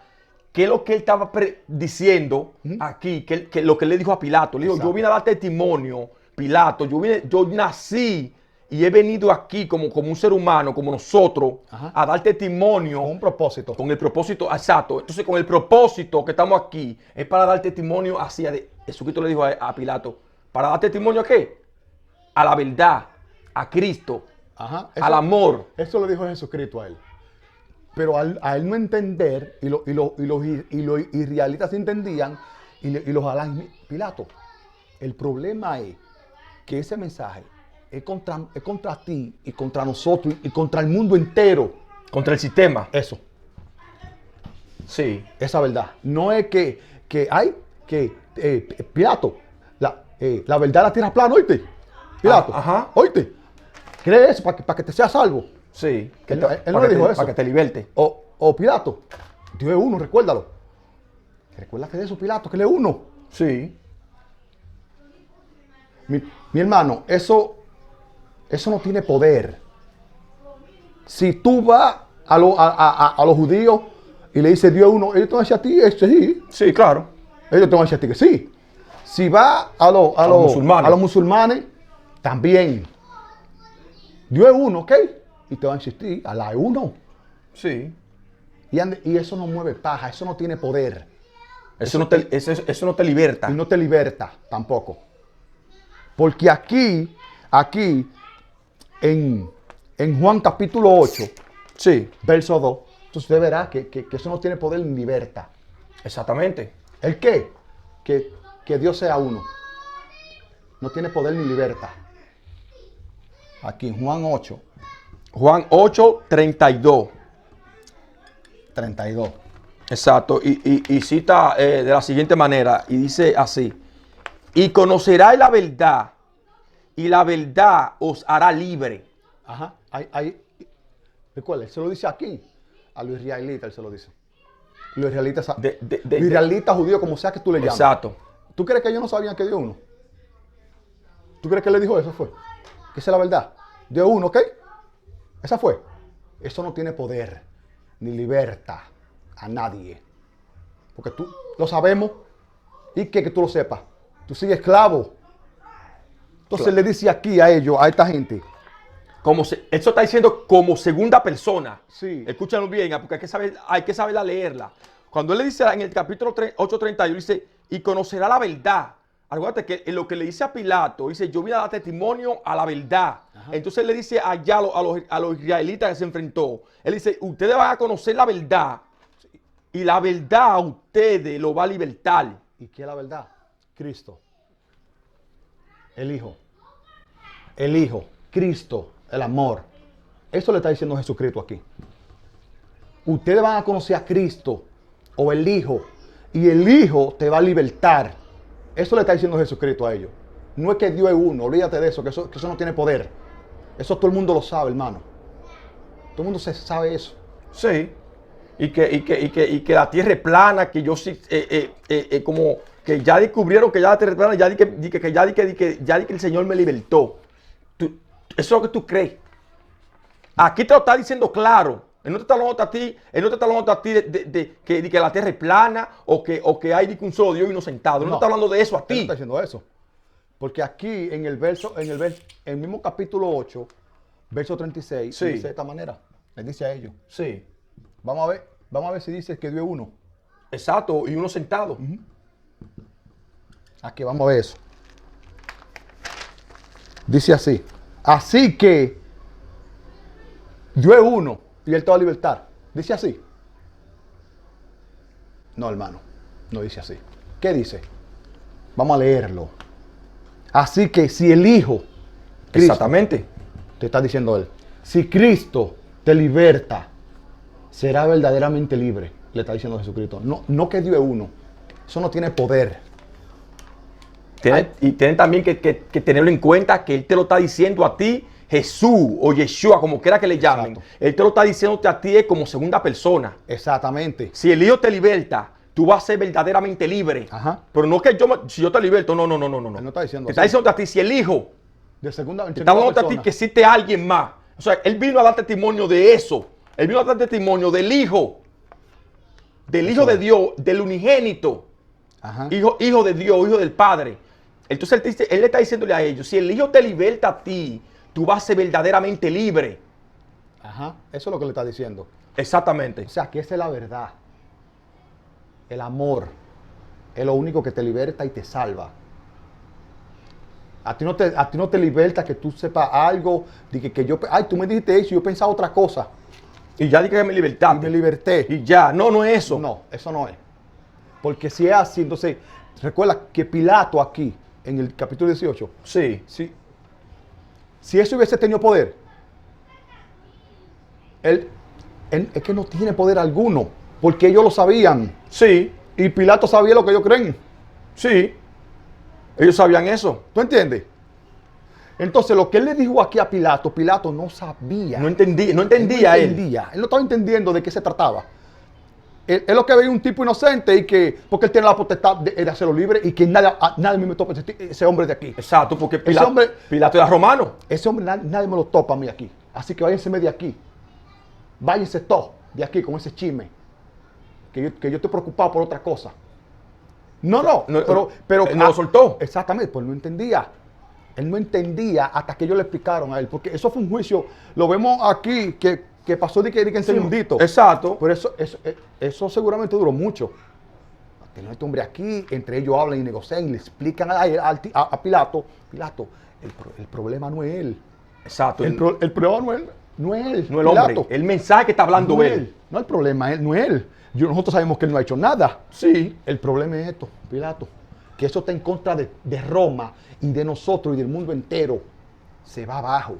qué es lo que él estaba diciendo aquí, que lo que él le dijo a Pilato. Le dijo, Exacto. yo vine a dar testimonio, Pilato, yo nací y he venido aquí como un ser humano, como nosotros, Ajá. a dar testimonio. Con un propósito. Con el propósito, exacto. Entonces, con el propósito que estamos aquí, es para dar testimonio hacia Jesucristo le dijo a Pilato, ¿para dar testimonio a qué? A la verdad, a Cristo, Ajá. al amor. Eso lo dijo Jesucristo a él. Pero a él no entender, y los israelitas entendían, y los halán, Pilato, el problema es que ese mensaje es contra ti y contra nosotros y contra el mundo entero. Contra el sistema. Eso, Sí. esa verdad. No es que Pilato, la verdad de la tierra es plana, ¿oíste? Pilato, Ajá. ¿oíste? ¿Cree eso para que te sea salvo? Sí. Él no le dijo eso. Para que te liberte. O Pilato, Dios es uno, recuérdalo. Recuérdate de eso, Pilato, que él es uno. Sí. Mi hermano, eso no tiene poder. Si tú vas a los judíos y le dices Dios es uno, ellos te van a decir a ti, sí. Sí, claro. Ellos te van a decir a ti que sí. Si vas a los musulmanes, también. Dios es uno, ¿ok? Y te van a insistir, Alá es uno. Sí. Y eso no mueve paja, eso no tiene poder. Eso no te liberta. Y no te liberta tampoco. Porque aquí, en Juan capítulo 8, Sí. verso 2, entonces usted verá que eso no tiene poder ni libertad. Exactamente. ¿El qué? Que Dios sea uno. No tiene poder ni libertad. Aquí en Juan 8, Juan 8, 32. 32. Exacto. Y cita de la siguiente manera. Y dice así. Y conoceráis la verdad. Y la verdad os hará libre. Ajá. Recuerda, él se lo dice aquí. A los israelitas él se lo dice. Los israelitas, los israelitas judíos, como sea que tú le llames. Exacto. ¿Tú crees que ellos no sabían que Dios es uno? ¿Tú crees que él le dijo eso? Fue. Que esa es la verdad. Dios es uno, ¿ok? Esa fue. Eso no tiene poder ni libertad a nadie. Porque tú lo sabemos y que tú lo sepas. Tú sigues esclavo. Entonces le dice aquí a ellos, a esta gente. Eso está diciendo como segunda persona. Sí. Escúchanlo bien, porque hay que saberla leerla. Cuando él le dice en el capítulo 8:31, dice, y conocerá la verdad. Acuérdate que en lo que le dice a Pilato, dice, yo vine a dar testimonio a la verdad. Ajá. Entonces él le dice allá a los israelitas que se enfrentó, él dice, ustedes van a conocer la verdad y la verdad a ustedes lo va a libertar. ¿Y qué es la verdad? Cristo. El Hijo. El Hijo. Cristo. El amor. Eso le está diciendo Jesucristo aquí. Ustedes van a conocer a Cristo o el Hijo y el Hijo te va a libertar. Eso le está diciendo Jesucristo a ellos. No es que Dios es uno, olvídate de eso, que eso no tiene poder. Eso todo el mundo lo sabe, hermano. Todo el mundo sabe eso. Sí. Y que la tierra es plana, que yo sí, como que ya descubrieron que ya la tierra es plana, ya di que el Señor me libertó. Eso es lo que tú crees. Aquí te lo está diciendo claro. Él no te está hablando a ti, de que la tierra es plana o que hay un solo Dios inocentado. Él no está hablando de eso a ti. Él no está diciendo eso. Porque aquí en el mismo capítulo 8, verso 36, sí, dice de esta manera. Le dice a ellos. Sí. Vamos a ver si dice que Dios es uno. Exacto, y uno sentado. Aquí vamos a ver eso. Dice así. Así que Dios es uno y Él te va a libertar. Dice así. No, hermano. No dice así. ¿Qué dice? Vamos a leerlo. Así que si el Hijo, Cristo, exactamente, te está diciendo Él, si Cristo te liberta, será verdaderamente libre. Le está diciendo Jesucristo. No que Dios es uno. Eso no tiene poder. Tienen también que tenerlo en cuenta que Él te lo está diciendo a ti, Jesús o Yeshua, como quiera que le llamen. Exacto. Él te lo está diciéndote a ti como segunda persona. Exactamente. Si el Hijo te liberta, tú vas a ser verdaderamente libre. Ajá. Pero no que si yo te liberto, no. Él no está diciendo Te está así. diciendo a ti, si el Hijo De segunda, en te está segunda hablando a ti persona. que existe alguien más. O sea, Él vino a dar testimonio de eso. Él vino a dar testimonio del Hijo. Del Hijo de Dios, del unigénito. Ajá. Hijo de Dios, hijo del Padre. Entonces él le está diciéndole a ellos, si el Hijo te liberta a ti, tú vas a ser verdaderamente libre. Ajá. Eso es lo que le está diciendo. Exactamente. O sea, que esa es la verdad. El amor es lo único que te liberta y te salva. A ti no te liberta que tú sepas algo, de que yo, ay, tú me dijiste eso y yo pensaba otra cosa. Y ya dije que me liberté. Y me liberté. Y ya, no es eso. No, eso no es. Porque si es así, entonces, recuerda que Pilato aquí, en el capítulo 18, Sí. si eso hubiese tenido poder, él es que no tiene poder alguno, porque ellos lo sabían. Sí. Y Pilato sabía lo que ellos creen. Sí. Ellos sabían eso. ¿Tú entiendes? Entonces, lo que él le dijo aquí a Pilato, Pilato no sabía. No entendía Él no entendía. Él no estaba entendiendo de qué se trataba. Él lo que veía un tipo inocente y que, porque él tiene la potestad de hacerlo libre y que nadie me topa ese hombre de aquí. Exacto, porque hombre- Pilato era romano. Ese hombre nadie me lo topa a mí aquí. Así que váyanse de aquí. Váyanse todos de aquí con ese chisme. Que yo estoy preocupado por otra cosa. No, pero él no lo soltó. Exactamente, pues no entendía. Él no entendía hasta que ellos le explicaron a él, porque eso fue un juicio, lo vemos aquí, que pasó de que en segundito. Exacto. Pero eso seguramente duró mucho. Tener a este hombre aquí, entre ellos hablan y negocian y le explican a Pilato, el problema no es él. Exacto. El problema no es él. No el Pilato. hombre. El mensaje que está hablando No es él. No el problema no es él. Nosotros sabemos que él no ha hecho nada. Sí. El problema es esto, Pilato, que eso está en contra de Roma y de nosotros y del mundo entero. Se va abajo.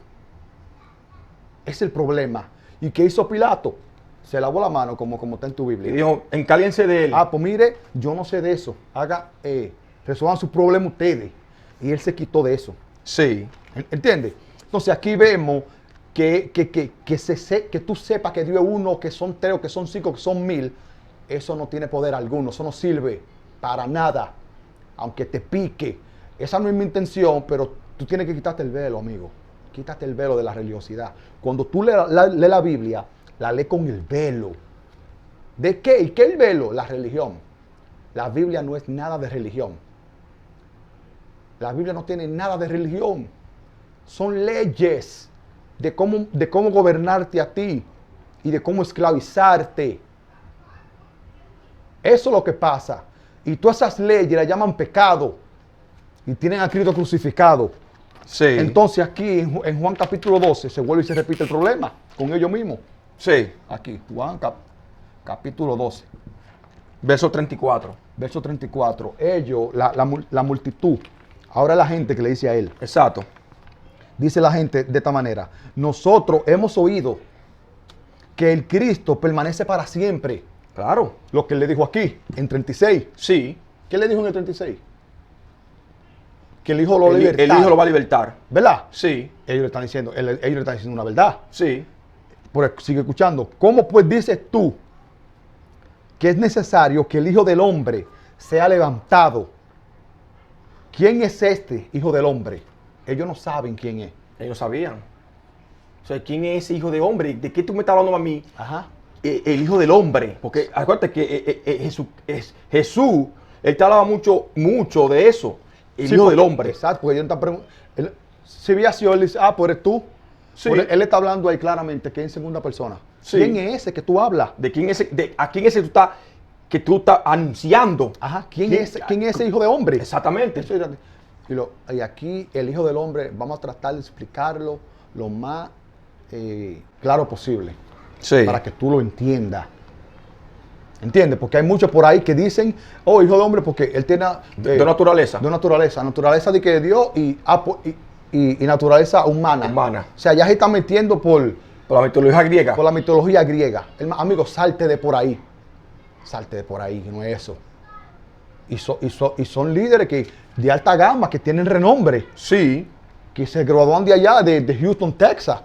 Es el problema. ¿Y qué hizo Pilato? Se lavó la mano como está en tu Biblia. Y dijo, encállense de él. Pues mire, yo no sé de eso. Resuelvan su problema ustedes. Y él se quitó de eso. Sí. ¿Entiendes? Entonces aquí vemos que tú sepas que Dios es uno, que son tres, que son cinco, que son 1000. Eso no tiene poder alguno. Eso no sirve para nada. Aunque te pique. Esa no es mi intención, pero tú tienes que quitarte el velo, amigo. Quítate el velo de la religiosidad. Cuando tú lees la Biblia, la lees con el velo. ¿De qué? ¿Y qué es el velo? La religión. La Biblia no es nada de religión. La Biblia no tiene nada de religión. Son leyes de cómo gobernarte a ti y de cómo esclavizarte. Eso es lo que pasa. Y todas esas leyes las llaman pecado. Y tienen a Cristo crucificado. Sí. Entonces aquí en Juan capítulo 12 se vuelve y se repite el problema con ellos mismos. Sí. Aquí, Juan capítulo 12, Verso 34. verso 34. Ellos, la multitud, ahora la gente que le dice a él, Exacto. dice la gente de esta manera: nosotros hemos oído que el Cristo permanece para siempre. Claro. Lo que él le dijo aquí, en 36. Sí. ¿Qué le dijo en el 36? Que el Hijo lo El libertara. Hijo lo va a libertar. ¿Verdad? Sí. Ellos le están diciendo, ellos le están diciendo una verdad. Sí. Pero sigue escuchando. ¿Cómo pues dices tú que es necesario que el Hijo del Hombre sea levantado? ¿Quién es este Hijo del Hombre? Ellos no saben quién es. Ellos sabían. O sea, ¿quién es ese hijo de hombre? ¿De qué tú me estás hablando a mí? Ajá. El hijo del hombre. Porque acuérdate que Jesús, él te hablaba mucho de eso. El hijo del hombre. Exacto, porque ellos están preguntando. Si había sido, él dice, pues eres tú. Sí. Porque él está hablando ahí claramente que es en segunda persona. Sí. ¿Quién es ese que tú hablas? ¿A quién es ese que tú estás anunciando? Ajá. ¿Quién es ese hijo de hombre? Exactamente. Y aquí el Hijo del Hombre, vamos a tratar de explicarlo lo más claro posible. Sí. Para que tú lo entiendas. ¿Entiendes? Porque hay muchos por ahí que dicen, Hijo de hombre, porque él tiene... de naturaleza. De naturaleza. Naturaleza de que Dios y naturaleza humana. Humana. O sea, ya se está metiendo por la mitología griega. la mitología griega. Amigo, salte de por ahí. Salte de por ahí, no es eso. Y son líderes de alta gama que tienen renombre, Sí. que se graduaron de allá, de Houston, Texas,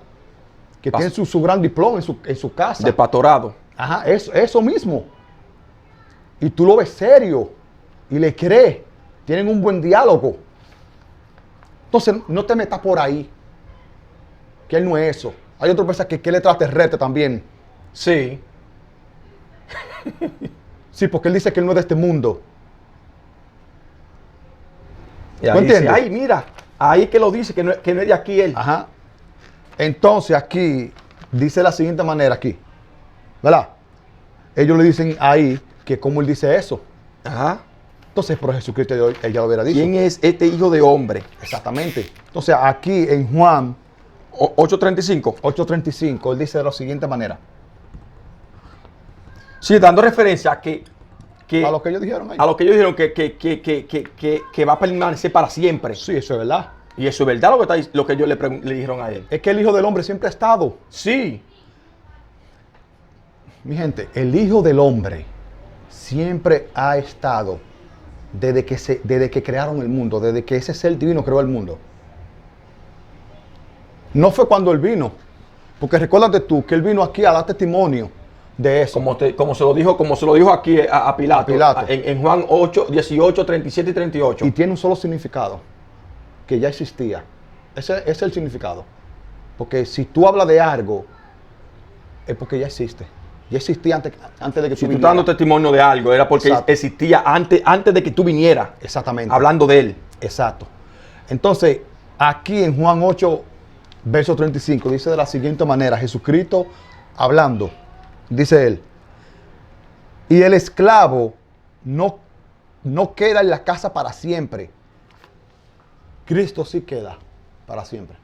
que tienen su gran diploma en su casa. De pastorado. Ajá, eso mismo. Y tú lo ves serio y le crees. Tienen un buen diálogo. Entonces, no te metas por ahí. Que él no es eso. Hay otro persona que él es extraterrestre también. Sí. Sí, porque él dice que él no es de este mundo. Y ahí dice, ay, mira, ahí que lo dice, que no es de aquí él. Ajá. Entonces, aquí dice la siguiente manera aquí. ¿Verdad? Ellos le dicen ahí que cómo él dice eso. Ajá. Entonces, por Jesucristo ella lo hubiera dicho. ¿Quién es este hijo de hombre? Exactamente. Entonces, aquí en Juan 8:35. 8:35, él dice de la siguiente manera. Sí, dando referencia a que A lo que ellos dijeron ahí. a lo que ellos dijeron que va a permanecer para siempre. Sí, eso es verdad. Y eso es verdad lo que ellos le dijeron a él. Es que el Hijo del Hombre siempre ha estado. Sí. Mi gente, el Hijo del Hombre siempre ha estado desde que crearon el mundo, desde que ese ser divino creó el mundo. No fue cuando él vino, porque recuérdate tú que él vino aquí a dar testimonio de eso. Como se lo dijo aquí a Pilato. A Pilato. En Juan 8, 18, 37 y 38. Y tiene un solo significado, que ya existía. Ese es el significado. Porque si tú hablas de algo, es porque ya existe. Ya existía antes de que Si tú vinieras. estás dando testimonio de algo, era porque Exacto. existía antes de que tú vinieras. Exactamente. Hablando de él. Exacto. Entonces, aquí en Juan 8, verso 35, dice de la siguiente manera, Jesucristo hablando, dice él, y el esclavo no queda en la casa para siempre. Cristo sí queda para siempre,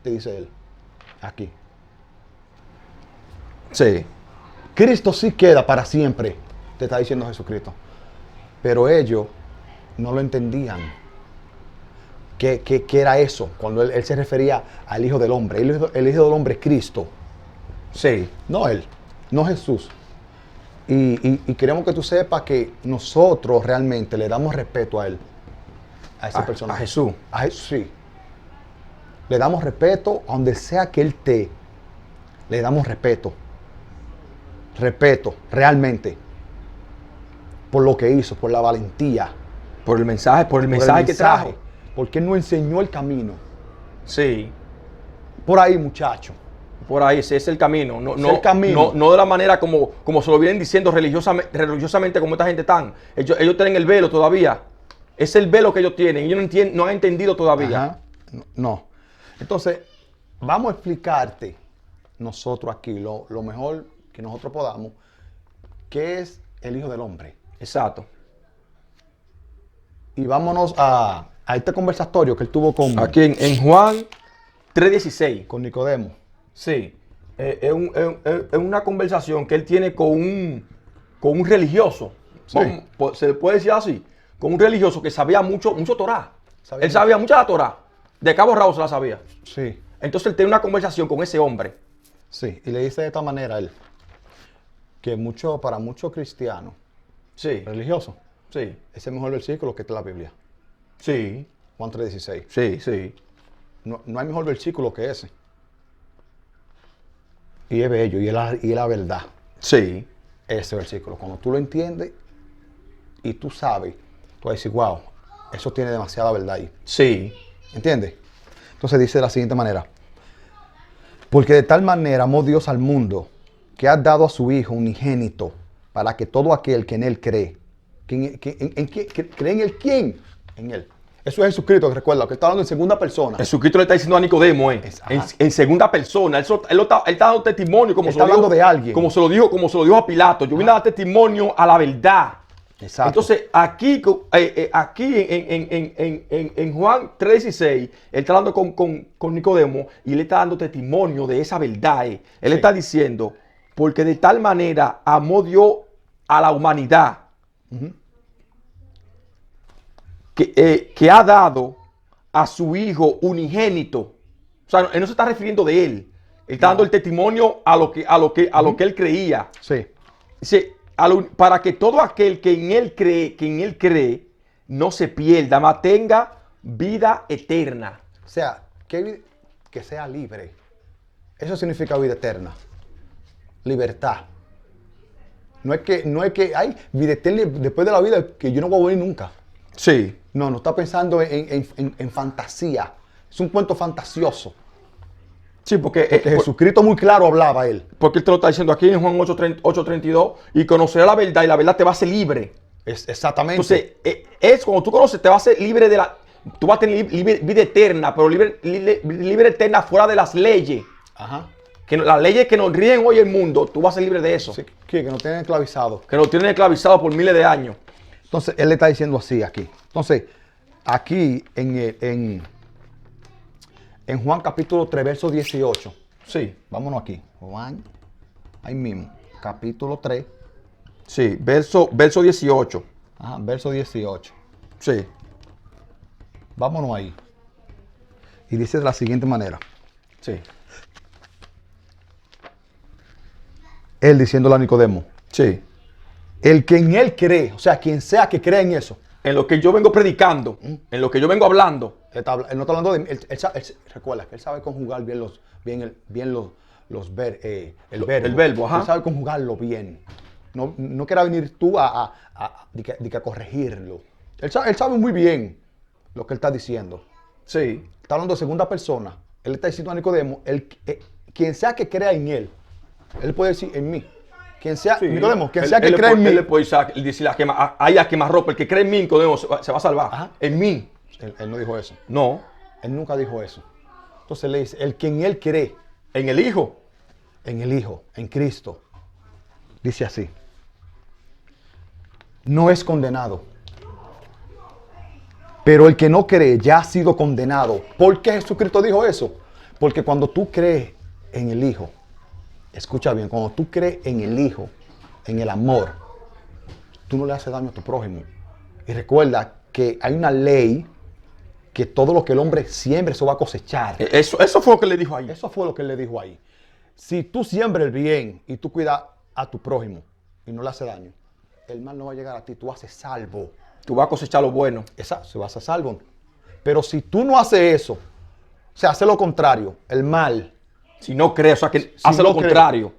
te dice él, aquí. Sí. Cristo sí queda para siempre, te está diciendo Jesucristo. Pero ellos no lo entendían. ¿Qué era eso? Cuando él se refería al Hijo del Hombre. El Hijo del Hombre es Cristo. Sí. No él, no Jesús. Y queremos que tú sepas que nosotros realmente le damos respeto a él. A ese personaje. A Jesús. A Jesús, sí. Le damos respeto a donde sea que él esté. Le damos respeto. Respeto, realmente. Por lo que hizo, por la valentía. Por el mensaje que trajo. Porque él nos enseñó el camino. Sí. Por ahí, muchacho. Por ahí, ese es el camino. No, Es el camino. no de la manera como se lo vienen diciendo religiosamente como esta gente están. Ellos tienen el velo todavía. Es el velo que ellos tienen. Ellos no han entendido todavía. Ajá. No. Entonces, vamos a explicarte nosotros aquí, lo mejor que nosotros podamos, qué es el Hijo del Hombre. Exacto. Y vámonos a este conversatorio que él tuvo Aquí en Juan 3:16. con Nicodemo. Sí. Es una conversación que él tiene con un religioso. Sí. Se le puede decir así. Con un religioso que sabía mucho Torah. Sabía Él sabía mucha la Torah. De cabo a rabo se la sabía. Sí, Entonces él tiene una conversación con ese hombre. sí. Y le dice de esta manera a él, que para muchos cristianos Sí. religiosos, Sí. ese es el mejor versículo que está en la Biblia. Sí. Juan 3:16. Sí. No hay mejor versículo que ese. Y es bello, y es la verdad. Sí. Ese versículo. Cuando tú lo entiendes y tú sabes, tú vas a decir, wow, eso tiene demasiada verdad ahí. Sí. ¿Entiendes? Entonces dice de la siguiente manera. Porque de tal manera amó Dios al mundo, que ha dado a su Hijo unigénito, para que todo aquel que en Él cree. ¿Cree en Él quién? En Él. Eso es Jesucristo, recuerda, que está hablando en segunda persona. Jesucristo le está diciendo a Nicodemo, en segunda persona. Él está dando testimonio, como Él se está lo dijo, hablando de alguien. como se lo dijo a Pilato. Yo vine a dar testimonio a la verdad. Exacto. Entonces, aquí en Juan 3:16, él está hablando con Nicodemo y le está dando testimonio de esa verdad. Él Sí. está diciendo, porque de tal manera amó Dios a la humanidad, que ha dado a su Hijo unigénito. O sea, él no se está refiriendo de él. Él está dando el testimonio a lo que él creía. Sí. Dice, para que todo aquel que en él cree, no se pierda, mas tenga vida eterna. O sea, que sea libre. Eso significa vida eterna. Libertad. No es que hay vida eterna después de la vida que yo no voy a venir nunca. Sí. No está pensando en fantasía. Es un cuento fantasioso. Sí, porque Jesucristo muy claro hablaba él. porque él te lo está diciendo aquí en Juan 8:32, y conocerá la verdad y la verdad te va a hacer libre. Exactamente. Entonces, cuando tú conoces, te vas a ser libre tú vas a tener vida eterna, pero libre eterna fuera de las leyes. Ajá. Que las leyes que nos rigen hoy el mundo, tú vas a ser libre de eso. Sí, que nos tienen esclavizados. Que nos tienen esclavizados por miles de años. Entonces, él le está diciendo así aquí. Entonces, aquí en Juan capítulo 3, verso 18. Sí. Vámonos aquí. Juan, ahí mismo. Capítulo 3. Sí, verso 18. Ajá, verso 18. Sí. Vámonos ahí. Y dice de la siguiente manera. Sí. Él diciéndole a Nicodemo. Sí. El que en él cree, o sea, quien sea que crea en eso. En lo que yo vengo predicando, en lo que yo vengo hablando. Él no está hablando de recuerda que él sabe conjugar bien el verbo. ajá. Él sabe conjugarlo bien. No quiera venir tú a corregirlo. Él sabe muy bien lo que él está diciendo. Sí. Está hablando de segunda persona. Él está diciendo a Nicodemo, quien sea que crea en él, él puede decir en mí. Quien sea, Sí. Nicodemo, quien sea que crea en mí. Él le puede decir a quemarropa, el que cree en mí, Nicodemo, se va a salvar. Ajá. En mí. Él no dijo eso. No. Él nunca dijo eso. Entonces le dice, el que en él cree, En el Hijo. en el Hijo, en Cristo, dice así, no es condenado. Pero el que no cree ya ha sido condenado. ¿Por qué Jesucristo dijo eso? Porque cuando tú crees en el Hijo, escucha bien, cuando tú crees en el Hijo, en el amor, tú no le haces daño a tu prójimo. Y recuerda que hay una ley que todo lo que el hombre siembre, eso va a cosechar. Eso fue lo que le dijo ahí. Eso fue lo que él le dijo ahí. Si tú siembras el bien y tú cuidas a tu prójimo y no le haces daño, el mal no va a llegar a ti, tú vas a ser salvo. Tú vas a cosechar lo bueno. Exacto, se vas a salvo. Pero si tú no haces eso, o sea, hace lo contrario, el mal. Si no crees, o sea, que Si hace no lo contrario.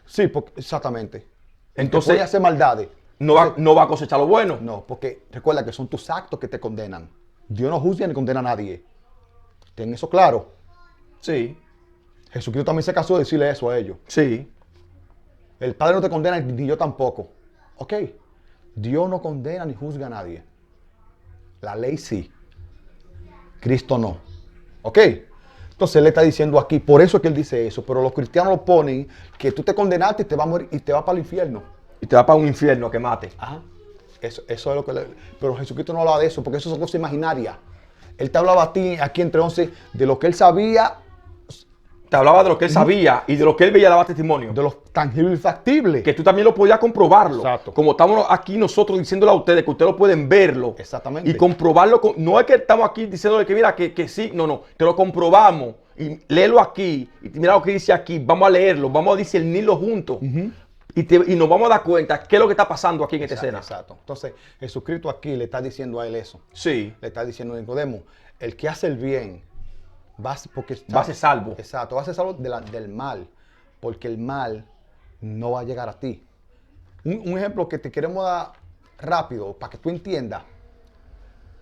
Sí, exactamente. Entonces, Puede hacer maldades. no va a cosechar lo bueno. No, porque recuerda que son tus actos que te condenan. Dios no juzga ni condena a nadie. Ten eso claro. Sí. Jesucristo también se casó de decirle eso a ellos. Sí. El Padre no te condena ni yo tampoco. Ok. Dios no condena ni juzga a nadie. La ley sí. Cristo no. Ok. Entonces él le está diciendo aquí, por eso es que él dice eso, pero los cristianos lo ponen que tú te condenaste y te vas a morir y te vas para el infierno. Y te va para un infierno que mate. Ajá. Eso es lo que pero Jesucristo no hablaba de eso, porque eso son cosas imaginarias. Él te hablaba a ti, aquí entre 11, de lo que él sabía. Te hablaba de lo que él sabía y de lo que él veía, daba testimonio. De los tangibles y factibles. Que tú también lo podías comprobarlo. Exacto. Como estamos aquí nosotros diciéndole a ustedes que ustedes lo pueden verlo. Exactamente. Y comprobarlo. No es que estamos aquí diciéndole que mira, que sí. No. Te lo comprobamos. Y léelo aquí. Y mira lo que dice aquí. Vamos a leerlo. Vamos a discernirlo juntos. Y nos vamos a dar cuenta qué es lo que está pasando aquí en esta escena. Exacto. Entonces, Jesucristo aquí le está diciendo a él eso. Sí. Le está diciendo a Nicodemo, el que hace el bien va a ser salvo. Exacto, va a ser salvo del mal. Porque el mal no va a llegar a ti. Un ejemplo que te queremos dar rápido para que tú entiendas.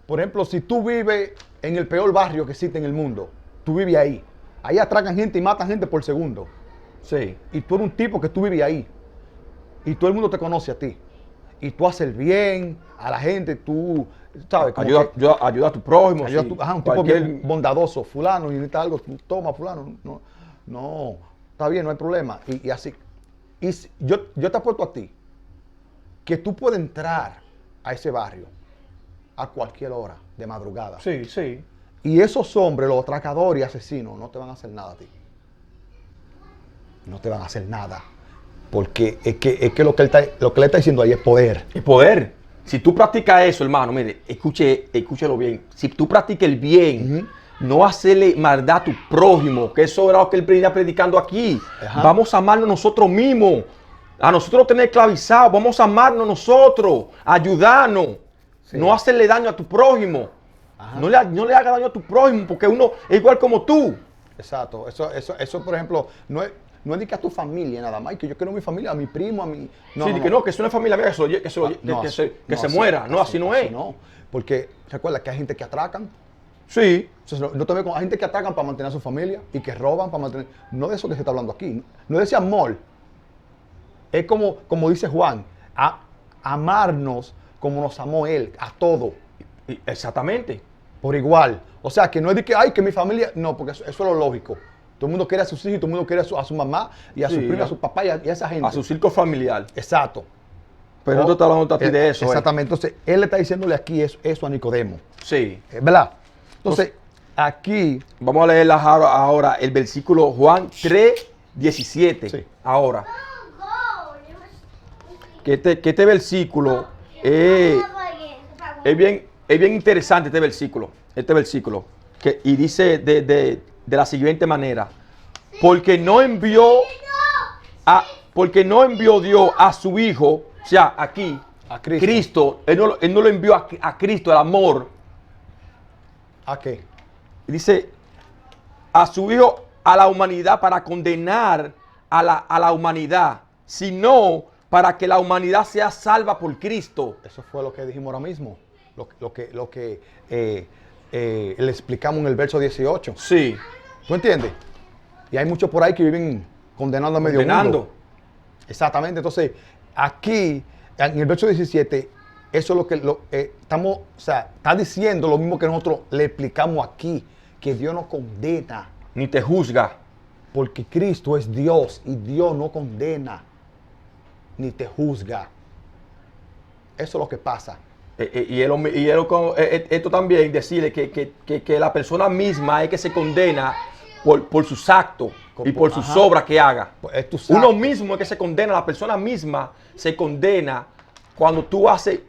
Por ejemplo, si tú vives en el peor barrio que existe en el mundo, tú vives ahí. Ahí atracan gente y matan gente por segundo. Sí. Y tú eres un tipo que tú vives ahí. Y todo el mundo te conoce a ti. Y tú haces el bien a la gente, tú, ¿sabes? Ayuda a tu prójimo. Ayuda sí. un tipo bien bondadoso. Fulano, y necesita algo, toma, fulano. No, está bien, no hay problema. Y así. Y yo te apuesto a ti que tú puedes entrar a ese barrio a cualquier hora, de madrugada. Sí. Y esos hombres, los atracadores y asesinos, no te van a hacer nada a ti. No te van a hacer nada. Porque es que lo que le está diciendo ahí es poder. El poder. Si tú practicas eso, hermano, mire, escúchelo bien. Si tú practicas el bien, no hacerle maldad a tu prójimo, que eso era lo que él venía predicando aquí. Ajá. Vamos a amarnos nosotros mismos. A nosotros tener esclavizados, vamos a amarnos nosotros, ayudarnos, Sí. no hacerle daño a tu prójimo. Ajá. No le haga daño a tu prójimo, porque uno es igual como tú. Exacto. Eso, por ejemplo, no es de que a tu familia nada más, que yo quiero a mi familia, a mi primo, a mi... Sí, que no, que es una familia mía que se muera. No, así no es. No, porque recuerda que hay gente que atracan. Sí, Entonces, no te ve con hay gente que atracan para mantener a su familia y que roban para mantener... No de eso que se está hablando aquí. No de ese amor. Es como dice Juan, amarnos como nos amó Él, a todo, exactamente. por igual. O sea, que no es de que, ay, que mi familia... No, porque eso es lo lógico. Todo el mundo quiere a sus hijos, todo el mundo quiere a su mamá y a su Sí, primo, a su papá y a esa gente. A su circo familiar. Exacto. Pero no te está hablando a ti de eso. Exactamente. Entonces, él le está diciéndole aquí eso a Nicodemo. Sí. ¿Verdad? Entonces, aquí... Vamos a leer ahora el versículo Juan 3:17. Sí. Ahora. Que este versículo es bien interesante, este versículo. Y dice de la siguiente manera. Porque no envió Dios a su Hijo, o sea, aquí, A Cristo. Cristo, él no lo envió a Cristo, el amor. ¿A qué? Dice, a su Hijo, a la humanidad, para condenar a la humanidad, sino para que la humanidad sea salva por Cristo. Eso fue lo que dijimos ahora mismo. Lo que le explicamos en el verso 18. Sí. ¿Tú entiendes? Y hay muchos por ahí que viven condenando a medio mundo. Exactamente. Entonces, aquí, en el verso 17, eso es lo que estamos, o sea, está diciendo lo mismo que nosotros le explicamos aquí, que Dios no condena, Ni te juzga. porque Cristo es Dios y Dios no condena, ni te juzga. Eso es lo que pasa. Esto también decirle que la persona misma es que se condena por sus actos y por sus Ajá. obras que haga. Pues es tus Uno actos. mismo es que se condena, la persona misma se condena cuando tú haces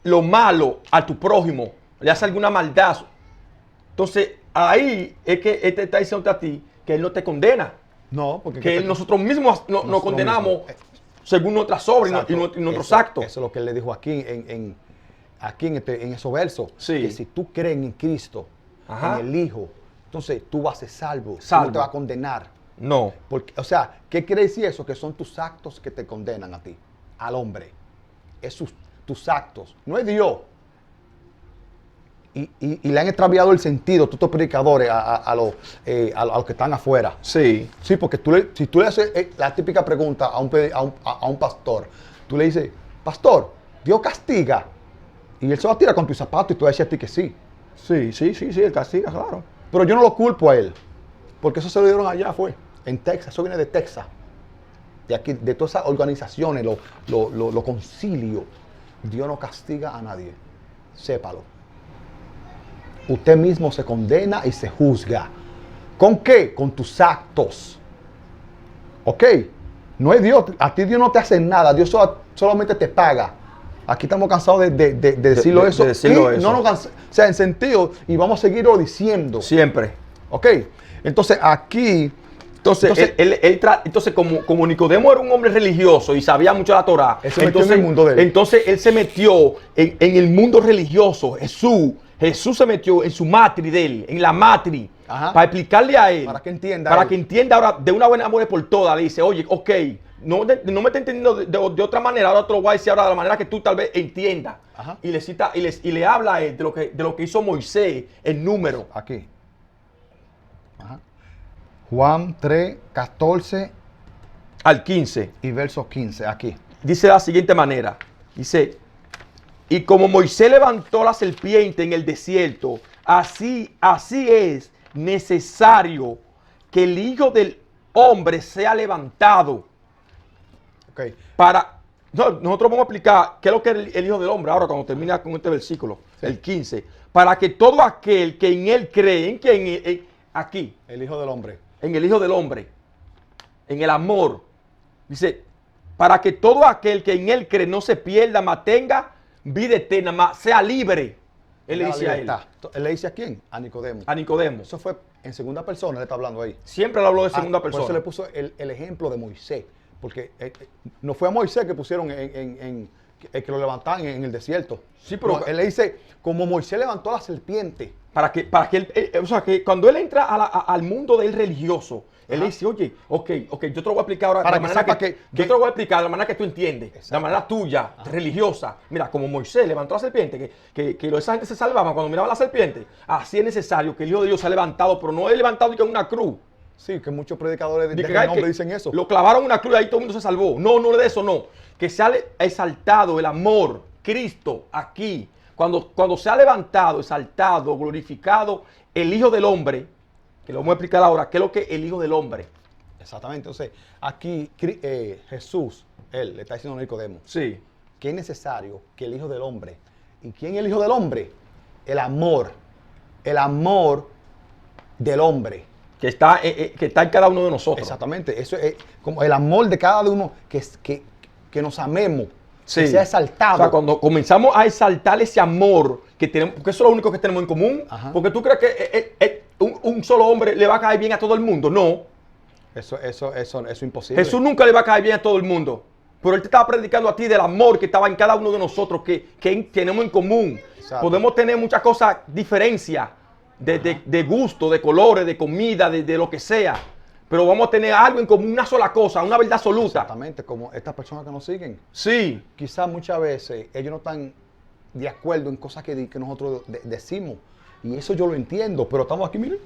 lo malo a tu prójimo, le haces alguna maldad. Entonces, ahí es que él te está diciendo a ti que él no te condena, No, porque que nosotros mismos nos condenamos según nuestras obras y nuestros actos. Eso es lo que él le dijo aquí en esos versos. Sí. Que si tú crees en Cristo, Ajá. en el Hijo, entonces tú vas a ser salvo. Salvo. No te va a condenar. No. Porque, o sea, ¿qué quiere decir eso? Que son tus actos que te condenan a ti, al hombre. Es tus actos. No es Dios. Y le han extraviado el sentido, todos estos predicadores, a los que están afuera. Sí. Sí, porque si tú le haces la típica pregunta a un pastor, tú le dices, pastor, Dios castiga. Y él se va a tirar con tus zapatos y tú vas a decir a ti que sí. Sí, el castiga, claro. Pero yo no lo culpo a él, porque eso se lo dieron allá, en Texas, eso viene de Texas. De aquí, de todas esas organizaciones, los concilios. Dios no castiga a nadie, sépalo. Usted mismo se condena y se juzga. ¿Con qué? Con tus actos. ¿Ok? No es Dios. A ti Dios no te hace nada. Dios solamente te paga. Aquí estamos cansados de decirlo eso. De decirlo eso. No nos o sea, en sentido, y vamos a seguirlo diciendo. Siempre. ¿Ok? Entonces aquí... Entonces como Nicodemo era un hombre religioso y sabía mucho de la Torá, Él se metió en el mundo de él. Entonces él se metió en el mundo religioso. Jesús se metió en su matri de él, en la matri, Ajá. para explicarle a él. Para que entienda Para él. que entienda ahora de una buena vez por todas. Le dice, oye, ok, no me está entendiendo de otra manera, ahora te lo voy a decir ahora de la manera que tú tal vez entiendas. Ajá. Y le habla a él de lo que hizo Moisés en número. Aquí. Ajá. Juan 3, 14 Al 15. y verso 15. Aquí. Dice de la siguiente manera. Dice, y como Moisés levantó la serpiente en el desierto, así es necesario que el Hijo del Hombre sea levantado. Ok. Nosotros vamos a explicar qué es lo que es el Hijo del Hombre ahora cuando termina con este versículo, Sí. el 15. Para que todo aquel que en él cree, aquí, El Hijo del Hombre. en el Hijo del Hombre, en el amor. Dice, para que todo aquel que en él cree no se pierda, mas tenga vida eterna, mas sea libre. Él le dice a él, ¿Él le dice a quién? A Nicodemo. a Nicodemo. Eso fue en segunda persona, le está hablando ahí. Siempre le habló de segunda Por eso persona. le puso el ejemplo de Moisés. Porque no fue a Moisés que pusieron que lo levantaban en el desierto. Sí, pero No, él le dice, como Moisés levantó la serpiente. para que o sea, que cuando él entra al mundo del religioso, él le dice, oye, ok, yo te lo voy a explicar ahora Para de la que manera sepa que, que- yo te lo voy a explicar de la manera que tú entiendes, de la Exacto. manera tuya, religiosa. Mira, como Moisés levantó la serpiente, que esa gente se salvaba cuando miraba la serpiente, así es necesario que el Hijo de Dios sea levantado, pero no es levantado en una cruz. Sí, que muchos predicadores de De que, renombre que dicen eso. Lo clavaron en una cruz y ahí todo el mundo se salvó. No, no de eso, no. Que se ha exaltado el amor, Cristo, aquí. Cuando se ha levantado, exaltado, glorificado el Hijo del Hombre, que lo vamos a explicar ahora, ¿qué es lo que es el Hijo del Hombre? Exactamente. Entonces, aquí Jesús, él le está diciendo a Nicodemo, Sí. que es necesario que el Hijo del Hombre. ¿Y quién es el Hijo del Hombre? El amor. El amor del hombre. Que está en cada uno de nosotros. Exactamente. Eso es como el amor de cada uno, que nos amemos. Sí. Que sea exaltado. O sea, cuando comenzamos a exaltar ese amor que tenemos, porque eso es lo único que tenemos en común. Ajá. Porque tú crees que un solo hombre le va a caer bien a todo el mundo. No. Eso es imposible. Jesús nunca le va a caer bien a todo el mundo. Pero Él te estaba predicando a ti del amor que estaba en cada uno de nosotros, que tenemos en común. Exacto. Podemos tener muchas cosas, diferencias de gusto, de colores, de comida, de lo que sea. Pero vamos a tener algo en común, una sola cosa, una verdad absoluta. Exactamente, como estas personas que nos siguen. Sí. Quizás muchas veces ellos no están de acuerdo en cosas que nosotros decimos. Y eso yo lo entiendo, pero estamos aquí, miren.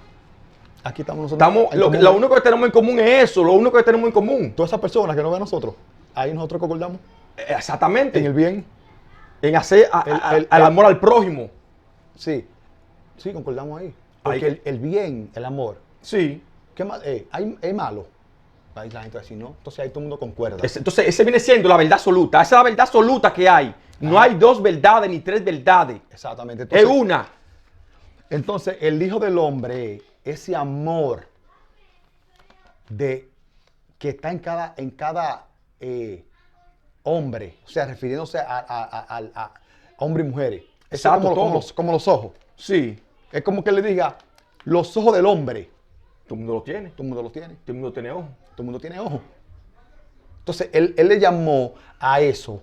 Aquí estamos nosotros. en común. Lo único que tenemos en común es eso, lo único que tenemos en común. Todas esas personas que nos ven a nosotros, ahí nosotros concordamos Exactamente. en el bien. En hacer al amor al prójimo. Sí, sí, concordamos ahí. Porque Ahí. el bien, el amor, Sí. ¿qué más? ¿Es malo? Ahí la gente va a decir, no. Entonces ahí todo el mundo concuerda. Entonces, ese viene siendo la verdad absoluta. Esa es la verdad absoluta que hay. No hay dos verdades ni tres verdades. Exactamente. Es una. Entonces, el Hijo del Hombre, ese amor que está en cada hombre, o sea, refiriéndose a hombre y mujeres. Eso Exacto, es todo. como los ojos. Sí. Es como que le diga, los ojos del hombre, Todo el mundo lo tiene. todo el mundo los tiene, Todo el mundo tiene ojos. todo el mundo tiene ojos. Entonces, él le llamó a eso,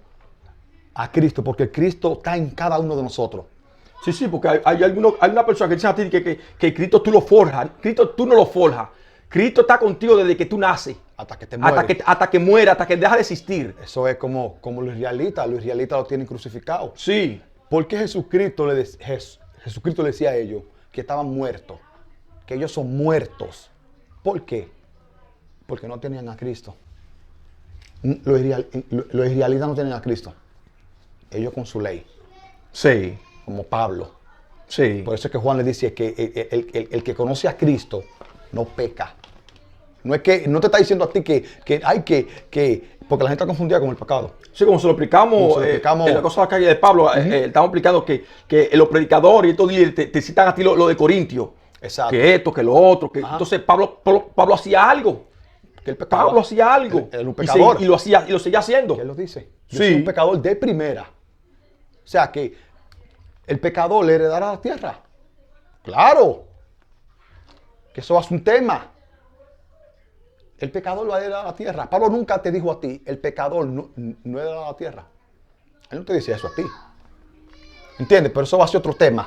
a Cristo, porque Cristo está en cada uno de nosotros. Sí, sí, porque hay una persona que dice a ti que Cristo tú lo forjas. Cristo tú no lo forjas. Cristo está contigo desde que tú naces. Hasta que te mueres. Hasta que muera, hasta que deja de existir. Eso es como los israelitas. Los israelitas lo tienen crucificado. Sí. Porque Jesucristo le decía a ellos que estaban muertos. Que ellos son muertos. ¿Por qué? Porque no tenían a Cristo. Los israelitas no tienen a Cristo. Ellos con su ley. Sí. Como Pablo. Sí. Por eso es que Juan le dice que el que conoce a Cristo no peca. No es que no te está diciendo a ti que porque la gente está confundida con el pecado. Sí, como se lo explicamos, Como se lo explicamos. en la cosa de la calle de Pablo, estamos explicando que los predicadores y estos días te citan a ti lo de Corintios. Exacto. Que esto, que lo otro. Que, Ajá. entonces Pablo hacía algo. Que él pecaba. Pablo hacía algo. Él era un pecador. Y lo seguía haciendo. Que él lo dice. Yo Sí. soy un pecador de primera. O sea que el pecador le heredará la tierra. Claro. Que eso es un tema. El pecador va a heredar la tierra. Pablo nunca te dijo a ti, el pecador no hereda la tierra. Él no te dice eso a ti. ¿Entiendes? Pero eso va a ser otro tema.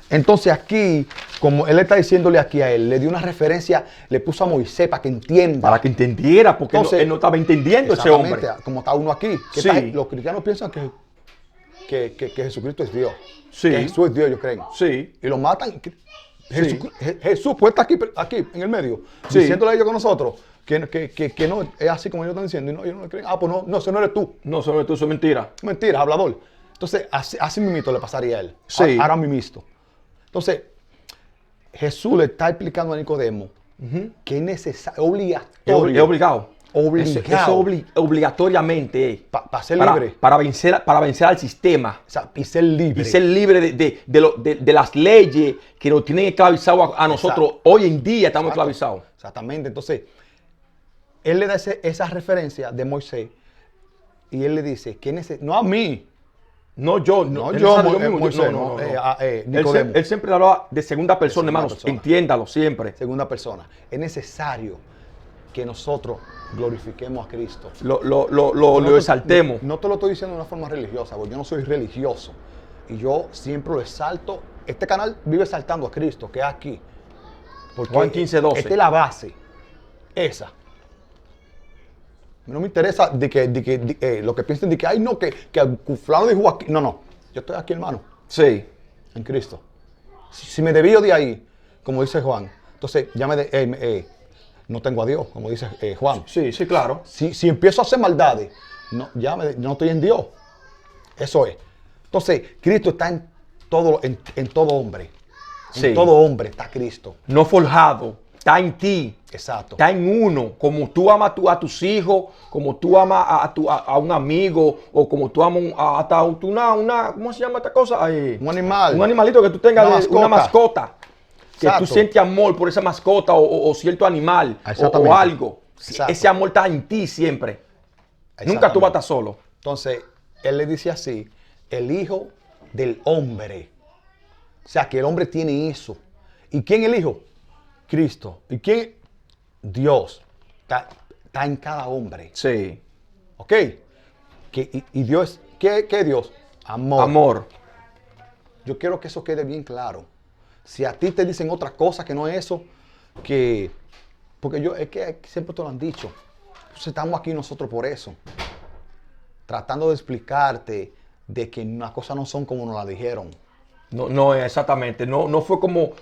Entonces aquí, como él está diciéndole aquí a él, le dio una referencia, le puso a Moisés para que entienda. Para que entendiera, porque Entonces, él no estaba entendiendo ese hombre. Exactamente, como está uno aquí. Que Sí. los cristianos piensan que Jesucristo es Dios. Sí. Que Jesús es Dios, ellos creen. Sí. Y lo matan. Sí. Jesús puede estar aquí en el medio, Sí. diciéndole a ellos con nosotros que no es así como ellos están diciendo. Y no, ellos no le creen. Ah, pues no, eso no eres tú. No, eso es mentira. Mentira, hablador. Entonces, así mismito le pasaría a él. Sí. Ahora mismo. Entonces, Jesús le está explicando a Nicodemo que es necesario, obligatorio. Es obligado. Obligado. Eso obligatoriamente. Para ser libre. Para vencer al sistema. O sea, y ser libre. Y ser libre de las leyes que nos tienen esclavizados a nosotros. Exacto. Hoy en día estamos Exacto. esclavizados. Exactamente. Entonces, él le da esa referencia de Moisés y él le dice que no a mí, No yo, No, él yo, sabe lo mismo. Moisés, No. Nicodemo. Él siempre hablaba de segunda persona, Segunda hermanos. persona. Entiéndalo siempre. segunda persona. Es necesario que nosotros glorifiquemos a Cristo. Lo exaltemos. No te lo estoy diciendo de una forma religiosa, porque yo no soy religioso. Y yo siempre lo exalto. Este canal vive exaltando a Cristo, que es aquí. Porque Juan 15:12. esta es la base. Esa. No me interesa lo que piensen de que, ay, no, que fulano dijo aquí. No, no. Yo estoy aquí, hermano. Sí. En Cristo. Si me desvío de ahí, como dice Juan, entonces ya no tengo a Dios, como dice Juan. Sí, sí, claro. Si empiezo a hacer maldades, no estoy en Dios. Eso es. Entonces, Cristo está en todo hombre. Sí. En todo hombre está Cristo. No forjado. Está en ti. Exacto. Está en uno. Como tú amas a tus hijos, como tú amas a un amigo, o como tú amas hasta una ¿cómo se llama esta cosa? Un animal. Un animalito que tú tengas, una mascota. Que Exacto. tú sientes amor por esa mascota o cierto animal o algo. Exacto. Ese amor está en ti siempre. Nunca tú vas a estar solo. Entonces, él le dice así, el Hijo del Hombre. O sea, que el hombre tiene eso. ¿Y quién es el Hijo? Cristo. ¿Y quién? Dios. Está en cada hombre. Sí. ¿Ok? Y Dios, ¿qué es Dios? Amor. Amor. Yo quiero que eso quede bien claro. Si a ti te dicen otra cosa que no es eso, porque es que siempre te lo han dicho. Entonces estamos aquí nosotros por eso. Tratando de explicarte de que las cosas no son como nos las dijeron. No, exactamente. No fue como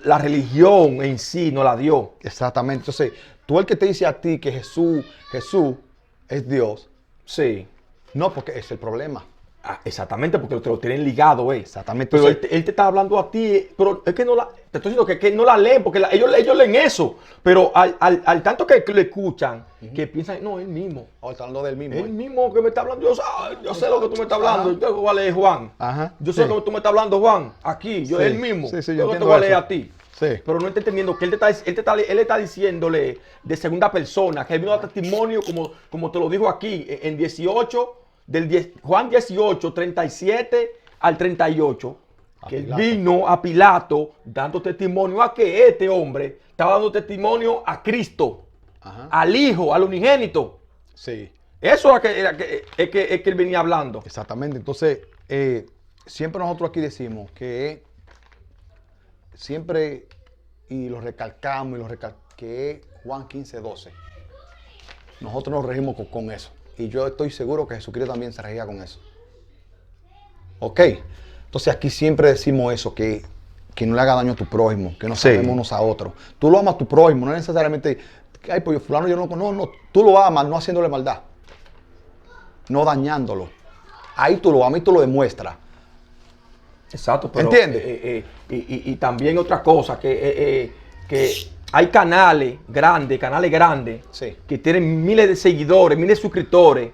la religión en sí nos la dio. Exactamente. Entonces, tú el que te dice a ti que Jesús es Dios. Sí. No, porque es el problema. Exactamente, porque te lo tienen ligado, Exactamente. Pero Entonces, él te está hablando a ti, pero es que te estoy diciendo que no la leen, porque ellos leen eso. Pero al tanto que lo escuchan, que piensan, no, él mismo. está hablando del mismo. Él mismo que me está hablando, yo sé lo que tú me estás hablando. Yo te voy a leer Juan. Ajá. Yo sé lo que tú me estás hablando, Juan. Aquí, Sí. él mismo. Sí, yo te entiendo voy a leer eso. a ti. Sí. Pero no está entendiendo que él está diciéndole de segunda persona, que él vino a testimonio, como te lo dijo aquí, en 18, Juan 18, 37 al 38, que él vino a Pilato dando testimonio a que este hombre estaba dando testimonio a Cristo, al Hijo, al unigénito. Sí. Eso es que él venía hablando. Exactamente. Entonces, siempre nosotros aquí decimos que siempre, y lo recalcamos, que es Juan 15:12. Nosotros nos regimos con eso. Y yo estoy seguro que Jesucristo también se regía con eso. ¿Ok? Entonces aquí siempre decimos eso, que no le haga daño a tu prójimo, que nos amemos unos a otros. Tú lo amas a tu prójimo, no necesariamente, ay, pues fulano yo no, tú lo amas no haciéndole maldad, no dañándolo. Ahí tú lo amas y tú lo demuestras. Exacto, pero ¿entiendes? Y también otra cosa, que hay canales grandes, Sí. que tienen miles de seguidores, miles de suscriptores,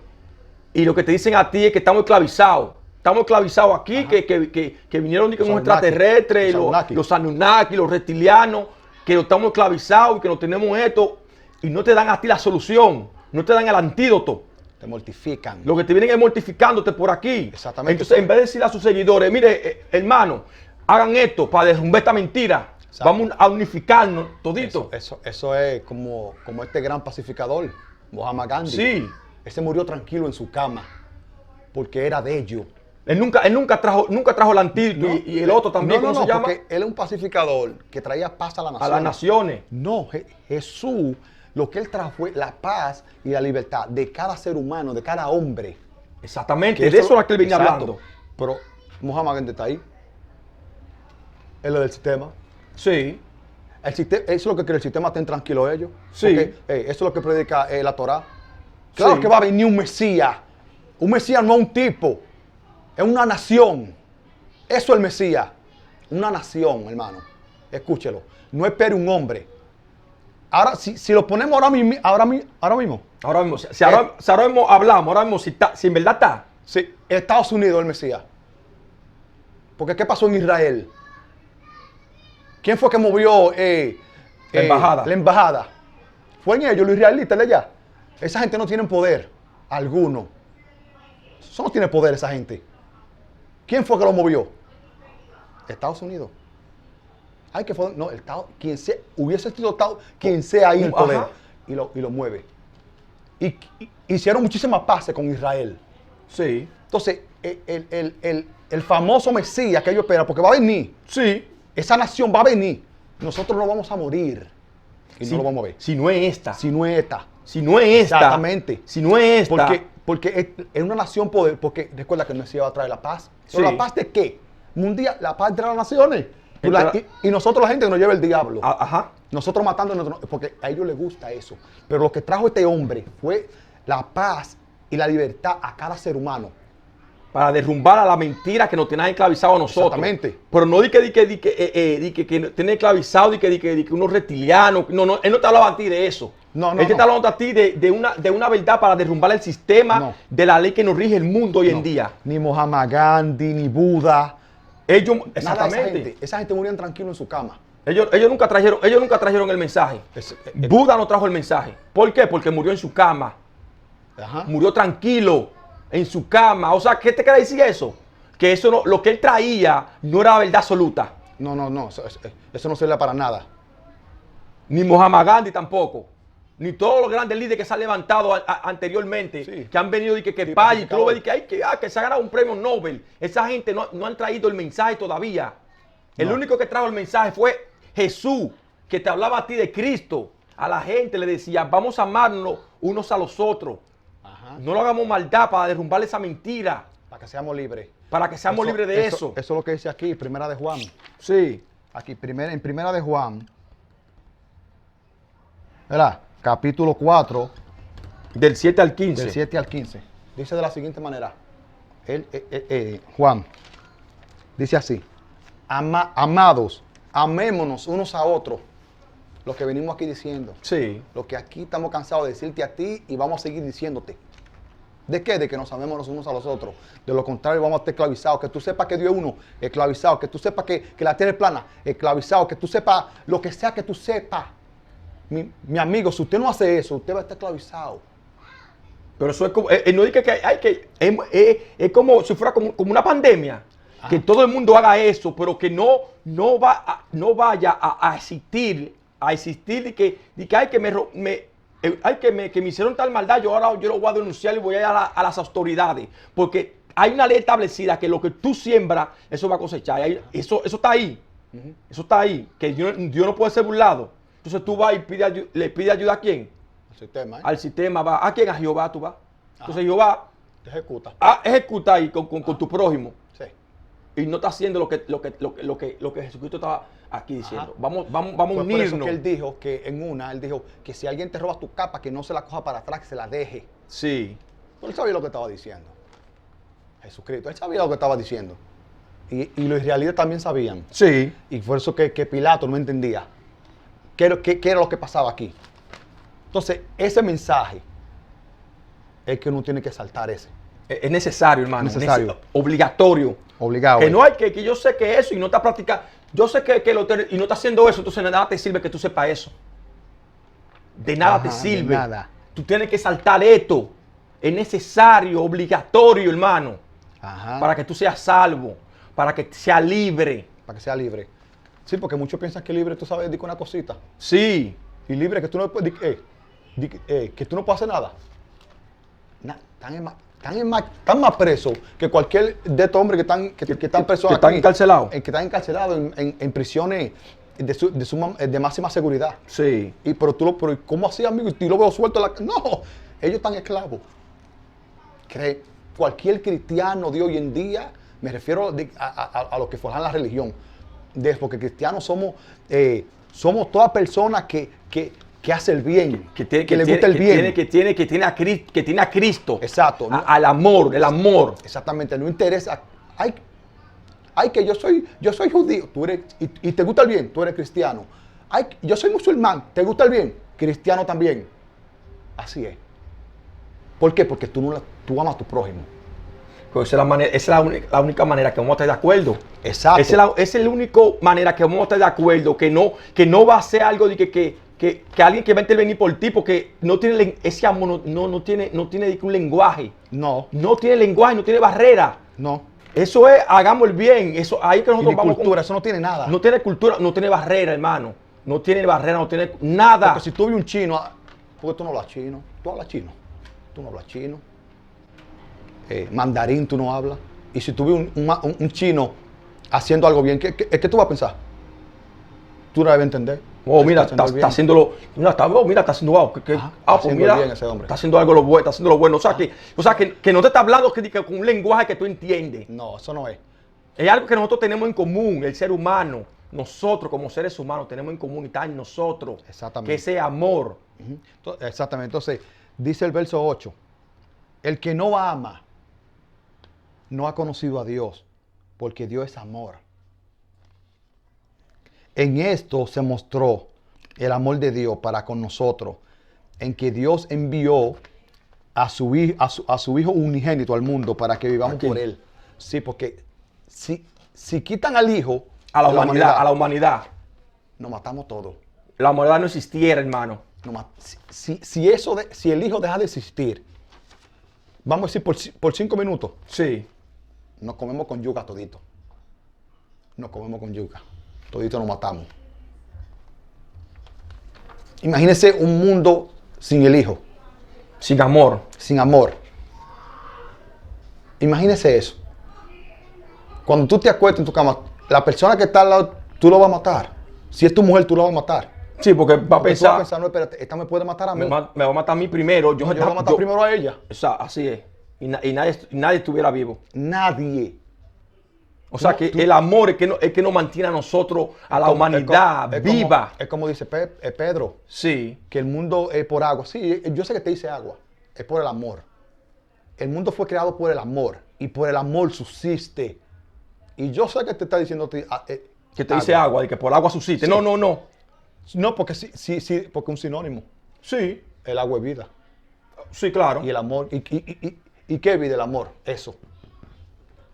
y lo que te dicen a ti es que estamos esclavizados. Estamos esclavizados aquí, que vinieron con los extraterrestres, los Anunnaki, los reptilianos, que estamos esclavizados y que no tenemos esto, y no te dan a ti la solución, no te dan el antídoto. Te mortifican. Lo que te vienen es mortificándote por aquí. Exactamente. Entonces, en vez de decirle a sus seguidores, mire, hermano, hagan esto para derrumbar esta mentira. Exacto. Vamos a unificarnos todito. Eso es como este gran pacificador, Mahatma Gandhi. Sí. Ese murió tranquilo en su cama, porque era de ellos. Él nunca trajo el antídoto, No, y el otro también, ¿cómo se llama? porque él es un pacificador que traía paz a la nación. A las naciones. No, Jesús, lo que él trajo fue la paz y la libertad de cada ser humano, de cada hombre. Exactamente, de eso es lo que él venía hablando. Pero Mahatma Gandhi está ahí. Él es del sistema. Sí. Eso es lo que quiere el sistema, estén tranquilos ellos. Sí. Porque, eso es lo que predica la Torá. Claro Sí. que va a venir un Mesías. Un Mesías no es un tipo, es una nación. Eso es el Mesías. Una nación, hermano. Escúchelo. No espere un hombre. Ahora, si lo ponemos ahora mismo. Ahora mismo, ahora mismo hablamos, ahora mismo, si en verdad está. Sí, Estados Unidos el Mesías. Porque ¿qué pasó en Israel? ¿Quién fue que movió La embajada? La embajada. Fue en ellos, los israelitas de allá. Esa gente no tiene poder alguno. Eso no tiene poder esa gente. ¿Quién fue que lo movió? Estados Unidos. Ay, que fue, no, quien sea, hubiese sido quien sea ahí en el poder. y lo mueve. Hicieron muchísimas paces con Israel. Sí. Entonces, el famoso Mesías que ellos esperan, porque va a venir. Sí. Esa nación va a venir. Nosotros no vamos a morir. Y no lo vamos a ver. Si no es esta. Si no es esta. Si no es esta. Exactamente. Si no es esta. Porque es una nación poder. Porque recuerda que el Mesías va a traer la paz. ¿Pero Sí. la paz de qué? Mundial, la paz entre las naciones. Entre Y nosotros la gente que nos lleva el diablo. Ajá. Nosotros matando, porque a ellos les gusta eso. Pero lo que trajo este hombre fue la paz y la libertad a cada ser humano. Para derrumbar a la mentira que nos tiene esclavizados a nosotros. Exactamente. Pero no di que tiene esclavizado, di que unos reptilianos. No, él no te hablaba a ti de eso. No, él te está hablando a ti de una verdad para derrumbar el sistema de la ley que nos rige el mundo hoy en día. Ni Mohammed Gandhi, ni Buda. Exactamente. Esa gente morían tranquilo en su cama. Ellos nunca trajeron el mensaje. Buda no trajo el mensaje. ¿Por qué? Porque murió en su cama. Ajá. Murió tranquilo en su cama. O sea, ¿qué te quiere decir eso? Que eso no, lo que él traía no era la verdad absoluta. No. Eso no sirve para nada. Ni Mohammed Gandhi tampoco. Ni todos los grandes líderes que se han levantado anteriormente, Sí. que han venido y que y tú lo ves que se ha ganado un premio Nobel. Esa gente no han traído el mensaje todavía. El único que trajo el mensaje fue Jesús, que te hablaba a ti de Cristo. A la gente le decía, vamos a amarnos unos a los otros. Ajá. No lo hagamos maldad para derrumbar esa mentira. Para que seamos libres. Para que seamos libres de eso. Eso es lo que dice aquí, Primera de Juan. Sí. Aquí, en Primera de Juan. ¿Verdad? Capítulo 4. Del 7 al 15. Del 7 al 15. Dice de la siguiente manera. Juan. Dice así. Amados, amémonos unos a otros. Lo que venimos aquí diciendo. Sí. Lo que aquí estamos cansados de decirte a ti y vamos a seguir diciéndote. ¿De qué? De que nos amemos los unos a los otros. De lo contrario, vamos a estar esclavizados. Que tú sepas que Dios es uno, esclavizado. Que tú sepas que la tierra es plana, esclavizado. Que tú sepas lo que sea que tú sepas. Mi amigo, si usted no hace eso, usted va a estar esclavizado. Pero eso es como, no diga es como si fuera como una pandemia. Ajá. Que todo el mundo haga eso, pero que no vaya a existir que me hicieron tal maldad, yo lo voy a denunciar y voy a ir a las autoridades. Porque hay una ley establecida que lo que tú siembras, eso va a cosechar. Eso está ahí. Uh-huh. Eso está ahí. Que Dios no puede ser burlado. Entonces tú vas y le pides ayuda a quién? Al sistema. Al sistema va. ¿A quién? A Jehová tú vas. Entonces Jehová te ejecuta. Ejecuta ahí con tu prójimo. Sí. Y no está haciendo lo que Jesucristo estaba aquí diciendo. Vamos a unirnos. Por eso que él dijo que si alguien te roba tu capa, que no se la coja para atrás, que se la deje. Sí. Pero él sabía lo que estaba diciendo. Jesucristo, él sabía lo que estaba diciendo. Y los israelitas también sabían. Sí. Y por eso que Pilato no entendía qué era lo que pasaba aquí. Entonces, ese mensaje es que uno tiene que saltar ese. Es necesario, hermano. Necesario. Obligatorio. Obligado. Que no hay que yo sé que eso y no está practicando. Yo sé y no está haciendo eso, entonces de nada te sirve que tú sepas eso. De nada te sirve. De nada. Tú tienes que saltar esto. Es necesario, obligatorio, hermano. Ajá. Para que tú seas salvo. Para que seas libre. Para que seas libre. Sí, porque muchos piensan que libre, tú sabes, digo una cosita. Sí. Y libre que tú no puedes, que tú no puedes hacer nada. Están más presos que cualquier de estos hombres que están presos que están encarcelados. Que están encarcelados en prisiones de máxima seguridad. Sí. Pero ¿cómo así, amigo? Y lo veo suelto. No, ellos están esclavos. Cualquier cristiano de hoy en día, me refiero a los que forjan la religión, porque cristianos somos todas personas que hace el bien, que le gusta el bien. Que tiene a Cristo. Exacto. Al amor, el amor. Exactamente, no interesa. Ay, que yo soy judío, tú eres, y te gusta el bien, tú eres cristiano. Ay, yo soy musulmán, ¿te gusta el bien? Cristiano también. Así es. ¿Por qué? Porque tú amas a tu prójimo. Pues esa es la única manera que vamos a estar de acuerdo. Exacto. Esa es la única manera que vamos a estar de acuerdo, que no va a ser algo de que alguien que va a intervenir por ti, porque no tiene ese amor, no tiene un lenguaje. No. No tiene lenguaje, no tiene barrera. No. Eso es, hagamos el bien. Eso ahí que nosotros vamos cultura, eso no tiene nada. No tiene cultura, no tiene barrera, hermano. No tiene barrera, no tiene nada. Porque si tú ves un chino Porque tú no hablas chino. Tú hablas chino. Tú no hablas chino. Mandarín tú no hablas. Y si tú ves un chino haciendo algo bien, ¿qué tú vas a pensar? Tú no debes entender. Oh, mira, está haciéndolo. Mira, está haciendo algo. Pues mira, bien ese hombre. está haciendo algo lo bueno, está haciendo lo bueno. O sea, que no te está hablando que con un lenguaje que tú entiendes. No, eso no es. Es algo que nosotros tenemos en común, el ser humano. Nosotros como seres humanos tenemos en común y está en nosotros. Exactamente. Que ese amor. Exactamente. Entonces, dice el verso 8. El que no ama no ha conocido a Dios, porque Dios es amor. En esto se mostró el amor de Dios para con nosotros, en que Dios envió a su Hijo unigénito al mundo para que vivamos por Él. Sí, porque si quitan al Hijo a la humanidad, nos matamos todos. La humanidad no existiera, hermano. Si el Hijo deja de existir, vamos a decir por 5 minutos, sí, nos comemos con yuca todito. Nos comemos con yuca. Todito nos matamos. Imagínese un mundo sin el Hijo. Sin amor. Sin amor. Imagínese eso. Cuando tú te acuestas en tu cama, la persona que está al lado, tú lo vas a matar. Si es tu mujer, tú lo vas a matar. Sí, porque va a pensar... Tú vas a pensar, no, espérate, esta me puede matar a mí. Me va a matar a mí primero. Yo voy a matar primero a ella. O sea, así es. Y nadie estuviera vivo. Nadie. O sea, que el amor es que nos mantiene a nosotros, a la humanidad viva. Es como dice Pedro. Sí. Que el mundo es por agua. Sí, yo sé que te dice agua. Es por el amor. El mundo fue creado por el amor. Y por el amor subsiste. Y yo sé que te está diciendo... que te dice agua, y que por agua subsiste. Sí. No. No, porque sí, porque es un sinónimo. Sí. El agua es vida. Sí, claro. Y el amor. ¿Y qué es vida? El amor. Eso.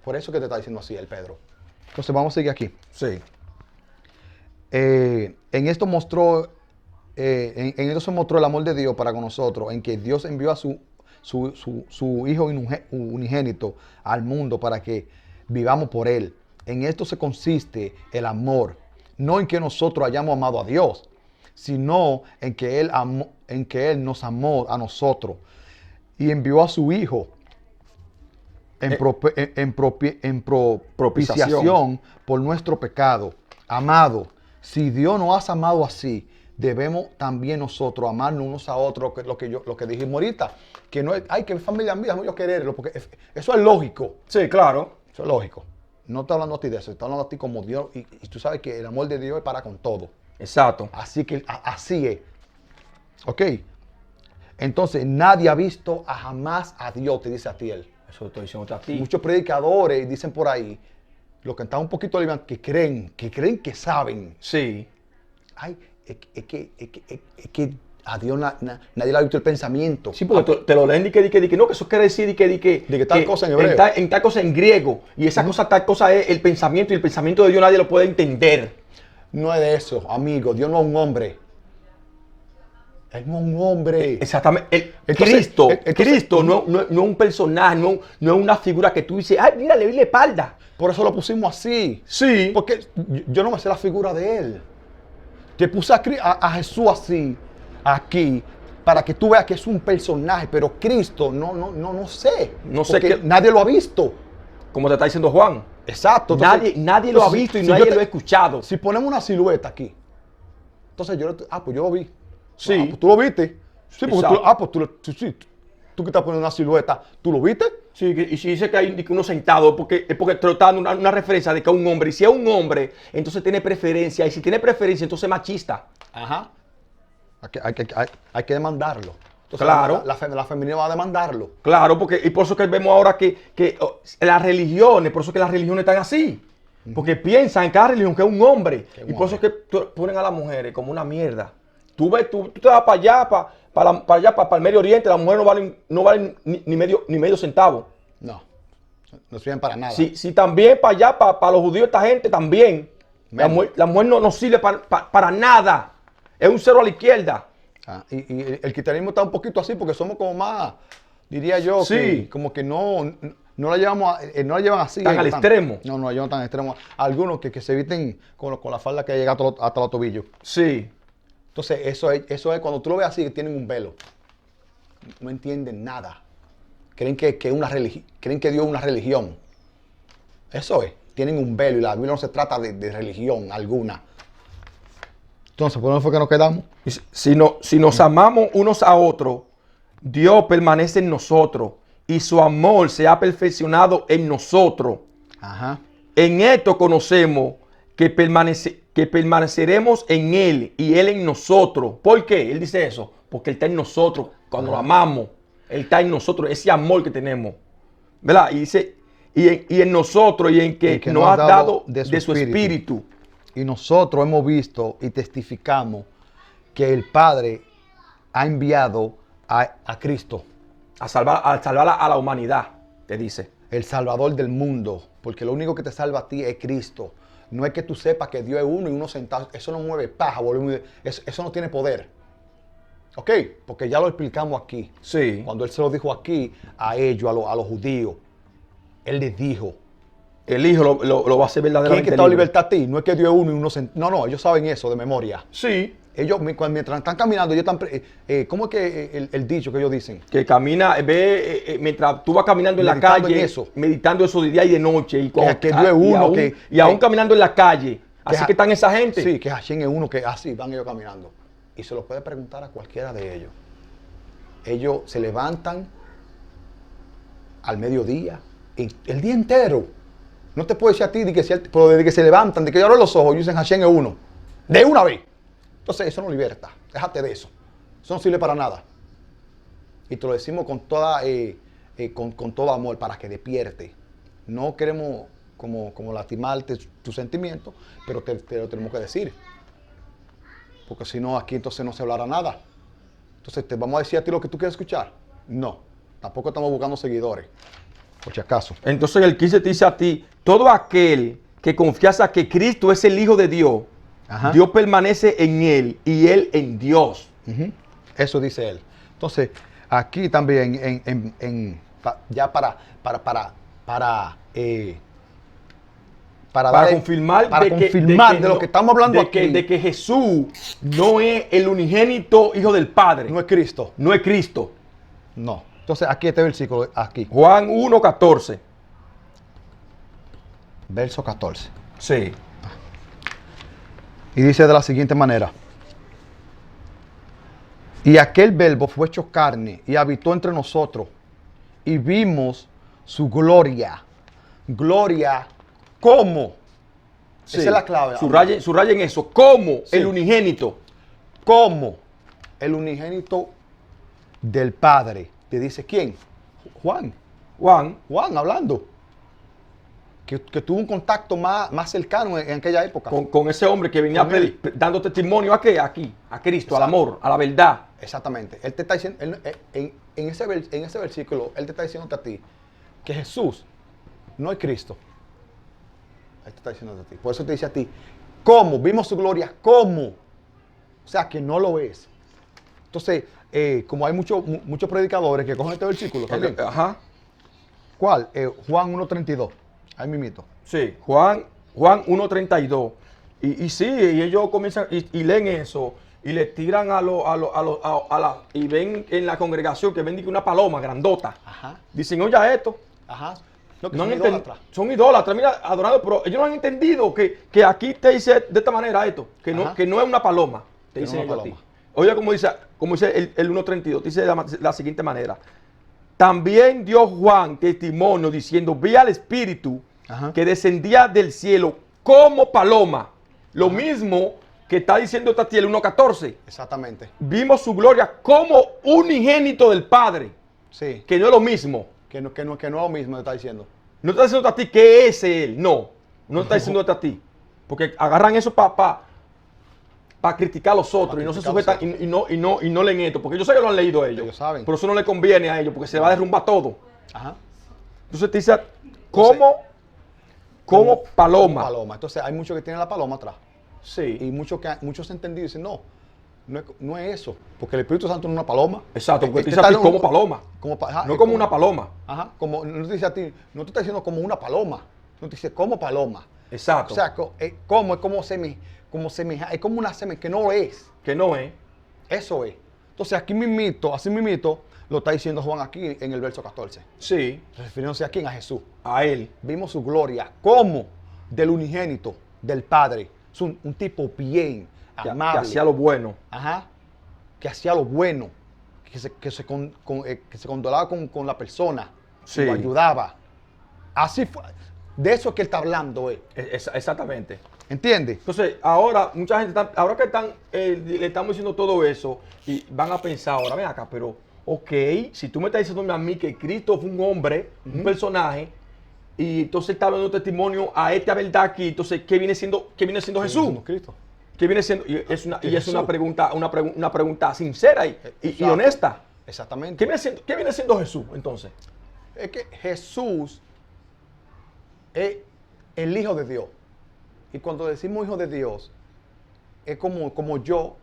Por eso que te está diciendo así el Pedro. Entonces vamos a seguir aquí. Sí. En esto se mostró el amor de Dios para con nosotros, en que Dios envió a su Hijo unigénito al mundo para que vivamos por Él. En esto se consiste el amor, no en que nosotros hayamos amado a Dios, sino en que Él nos amó a nosotros y envió a su Hijo en propiciación por nuestro pecado. Amado, si Dios nos ha amado así, debemos también nosotros amarnos unos a otros, que lo que dijimos ahorita, que no hay que familia mía, yo quererlo, porque eso es lógico. Sí, claro. Eso es lógico. No estoy hablando a ti de eso, estoy hablando a ti como Dios, y tú sabes que el amor de Dios es para con todo. Exacto. Así es. ¿Ok? Entonces, nadie ha visto jamás a Dios, te dice a ti él. Eso estoy diciendo a ti. Muchos predicadores dicen por ahí, los que están un poquito aliviados, que creen que saben. Sí. Ay, es que a Dios nadie le ha visto el pensamiento. Sí, porque te lo leen y que no, que eso quiere decir que tal cosa en hebreo. En tal cosa en griego. Y esa cosa, tal cosa es el pensamiento, y el pensamiento de Dios nadie lo puede entender. No es de eso, amigo. Dios no es un hombre. Él no es un hombre. Exactamente. Cristo no es un personaje, no es una figura que tú dices, ay, mira, le vi la espalda. Por eso lo pusimos así. Sí. Porque yo no me sé la figura de él. Te puse a Jesús así, aquí, para que tú veas que es un personaje, pero Cristo no sé. No sé qué. Nadie lo ha visto. Como te está diciendo Juan. Exacto. Entonces, nadie lo ha visto y nadie lo ha escuchado. Si ponemos una silueta aquí, entonces pues yo lo vi. Sí. Pues tú lo viste. Sí, porque tú que estás poniendo una silueta, ¿tú lo viste? Sí, y si dice que hay uno sentado, es porque te está dando una referencia de que es un hombre. Y si es un hombre, entonces tiene preferencia. Y si tiene preferencia, entonces es machista. Ajá. Hay que demandarlo. Entonces, claro. La femenina va a demandarlo. Claro, y por eso que vemos ahora que las religiones, por eso que las religiones están así. Porque piensan en cada religión que es un hombre. Y por eso es que ponen a las mujeres como una mierda. Tú te vas para allá, para el Medio Oriente, las mujeres no valen ni medio centavo. No sirven para nada. Si también para allá, para los judíos, esta gente también. La mujer no sirve para nada. Es un cero a la izquierda. Y el cristianismo está un poquito así porque somos como más, diría yo, sí, que como que no la llevan así. Tan al extremo. No la llevan tan al extremo. Algunos que se eviten con la falda que llega hasta los tobillos. Sí. Entonces, eso es cuando tú lo ves así, que tienen un velo. No entienden nada. Creen que Dios es una religión. Eso es. Tienen un velo y la Biblia no se trata de religión alguna. Entonces, ¿por dónde fue que nos quedamos? Si nos amamos unos a otros, Dios permanece en nosotros y su amor se ha perfeccionado en nosotros. Ajá. En esto conocemos que permaneceremos en Él y Él en nosotros. ¿Por qué? Él dice eso. Porque Él está en nosotros. Cuando lo amamos, Él está en nosotros. Ese amor que tenemos. ¿Verdad? Y dice, y en nosotros y en que nos ha dado de su espíritu. Y nosotros hemos visto y testificamos que el Padre ha enviado a Cristo. A salvar a la humanidad, te dice. El Salvador del mundo. Porque lo único que te salva a ti es Cristo. No es que tú sepas que Dios es uno y uno sentado. Eso no mueve paja, eso no tiene poder. ¿Ok? Porque ya lo explicamos aquí. Sí. Cuando Él se lo dijo aquí a ellos, a los judíos, Él les dijo. El Hijo lo va a hacer verdaderamente ¿Quién que está en libertad a ti? No es que Dios es uno y uno sentado. No, ellos saben eso de memoria. Sí. Ellos, mientras están caminando, ellos están... ¿cómo es que el dicho que ellos dicen? Que camina, mientras tú vas caminando en la calle, meditando eso de día y de noche. Y que Dios es uno. Y aún caminando en la calle. Así que están esa gente. Sí, que Hashem es uno, que así van ellos caminando. Y se lo puede preguntar a cualquiera de ellos. Ellos se levantan al mediodía, el día entero. No te puedo decir a ti, pero desde que se levantan, de que abren los ojos y dicen Hashem es uno. De una vez. Entonces eso no liberta. Déjate de eso. Eso no sirve para nada. Y te lo decimos con todo amor para que despierte. No queremos como lastimarte tus sentimientos, pero te lo tenemos que decir. Porque si no, aquí entonces no se hablará nada. Entonces, ¿te vamos a decir a ti lo que tú quieres escuchar? No. Tampoco estamos buscando seguidores. Por si acaso. Entonces el 15 te dice a ti, todo aquel que confiesa que Cristo es el Hijo de Dios, ajá, Dios permanece en Él y Él en Dios. Uh-huh. Eso dice Él. Entonces, aquí también, ya para confirmar de lo que estamos hablando aquí. De que Jesús no es el unigénito Hijo del Padre. No es Cristo. No es Cristo. No. Entonces, aquí este versículo, aquí. Juan 1:14. Verso 14. Sí. Y dice de la siguiente manera. Y aquel verbo fue hecho carne y habitó entre nosotros. Y vimos su gloria. Gloria, ¿cómo? Sí. Esa es la clave. Subrayen eso. ¿Cómo? Sí. El unigénito. ¿Cómo? El unigénito del Padre. Te dice, ¿quién? Juan hablando. Que tuvo un contacto más cercano en aquella época. Con ese hombre que venía dando testimonio a Cristo, exacto, al amor, a la verdad. Exactamente. Él te está diciendo, en ese versículo, Él te está diciendo a ti que Jesús no es Cristo. Él te está diciendo a ti. Por eso te dice a ti, ¿cómo? Vimos su gloria, ¿cómo? O sea, que no lo es. Entonces, como hay muchos predicadores que cogen este versículo también. Ajá. ¿Cuál? Juan 1:32. Ahí mismito. Sí, Juan 1:32. Y sí, y ellos comienzan y leen eso. Y le tiran y ven en la congregación que ven una paloma grandota. Ajá. Dicen, oye esto. Ajá. No, son idólatras. Son idólatras, mira, adorados, pero ellos no han entendido que aquí te dice de esta manera esto, que no es una paloma. Te dicen ellos a ti. Oye, como dice el 1:32, dice de la siguiente manera. También dio Juan testimonio diciendo, vi al Espíritu, ajá, que descendía del cielo como paloma. Lo ajá, mismo que está diciendo esta tía el 1:14. Exactamente. Vimos su gloria como unigénito del Padre. Sí. Que no es lo mismo. Que no es lo mismo te está diciendo. No te está diciendo a ti que es Él. No está diciendo a ti. Porque agarran eso para criticar a los otros y no se sujetan y no leen esto, porque yo sé que lo han leído ellos saben. Pero eso no le conviene a ellos, porque se va a derrumbar todo. Ajá. Entonces te dice, como paloma. Entonces hay muchos que tienen la paloma atrás. Sí. Y muchos entendidos dicen, no es eso, porque el Espíritu Santo no es una paloma. Exacto, porque te dice a ti como paloma. No como una paloma. Ajá, no te dice a ti, no te está diciendo como una paloma, no te dice como paloma. Exacto. O sea, como es es como una semen que no es. Que no es. Eso es. Entonces aquí mismito, así mismito, lo está diciendo Juan aquí en el verso 14. Sí. Refiriéndose a quién, a Jesús. A él. Vimos su gloria como del unigénito, del Padre. Es un tipo bien, Que amable. hacía lo bueno. Ajá. Que hacía lo bueno. Que se condolaba con la persona. Sí. Lo ayudaba. Así fue. De eso es que él está hablando, Exactamente. ¿Entiendes? Entonces, ahora, mucha gente, ahora que le estamos diciendo todo eso, y van a pensar, ahora ven acá, pero, ok, si tú me estás diciendo a mí que Cristo fue un hombre, un personaje, y entonces está dando testimonio a esta verdad aquí, entonces, ¿qué viene siendo Jesús? Cristo. ¿Qué viene siendo? Y es una pregunta, una pregunta sincera y honesta. Exactamente. ¿Qué viene siendo Jesús, entonces? Es que Jesús es el Hijo de Dios. Y cuando decimos Hijo de Dios, es como yo,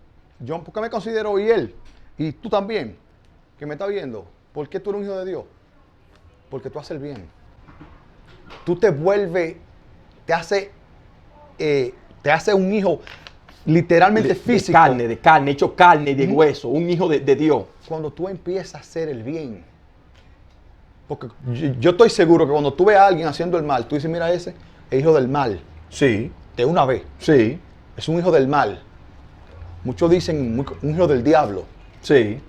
porque me considero y él, y tú también, que me estás viendo. ¿Por qué tú eres un Hijo de Dios? Porque tú haces el bien. Tú te vuelves, te hace un hijo literalmente físico. De carne, hecho carne, de hueso, un hijo de Dios. Cuando tú empiezas a hacer el bien. Porque yo estoy seguro que cuando tú ves a alguien haciendo el mal, tú dices, mira ese, es hijo del mal. Sí. De una vez. Sí. Es un hijo del mal. Muchos dicen un hijo del diablo. Sí.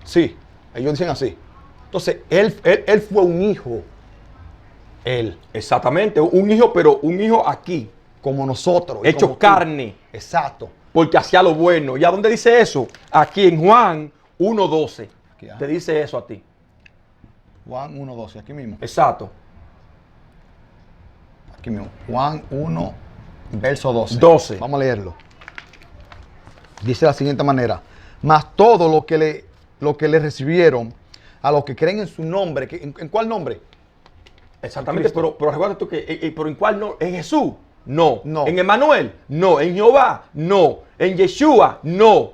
Sí, ellos dicen así. Entonces, él fue un hijo. Él. Exactamente, un hijo, pero un hijo aquí. Como nosotros. Hecho como carne. Exacto. Porque hacía lo bueno. ¿Y a dónde dice eso? Aquí en Juan 1:12. Te dice eso a ti. Juan 1:12, aquí mismo. Exacto. Aquí mismo. Juan 1, verso 12. 12. Vamos a leerlo. Dice de la siguiente manera. Mas todo lo que le recibieron a los que creen en su nombre. ¿En cuál nombre? Exactamente, pero recuerda tú que, ¿pero en cuál no? ¿En Jesús? No. No. ¿En Emmanuel? No. ¿En Jehová? No. ¿En Yeshua? No.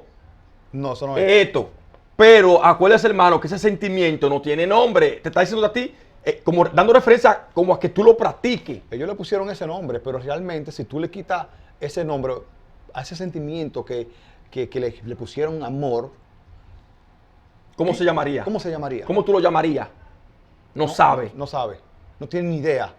No, eso no es. Esto. Pero acuérdate, hermano, que ese sentimiento no tiene nombre. Te está diciendo a ti, como dando referencia como a que tú lo practiques. Ellos le pusieron ese nombre, pero realmente si tú le quitas ese nombre a ese sentimiento que le pusieron amor. ¿Cómo se llamaría? ¿Cómo se llamaría? ¿Cómo tú lo llamarías? No sabe. No sabe. No tiene ni idea.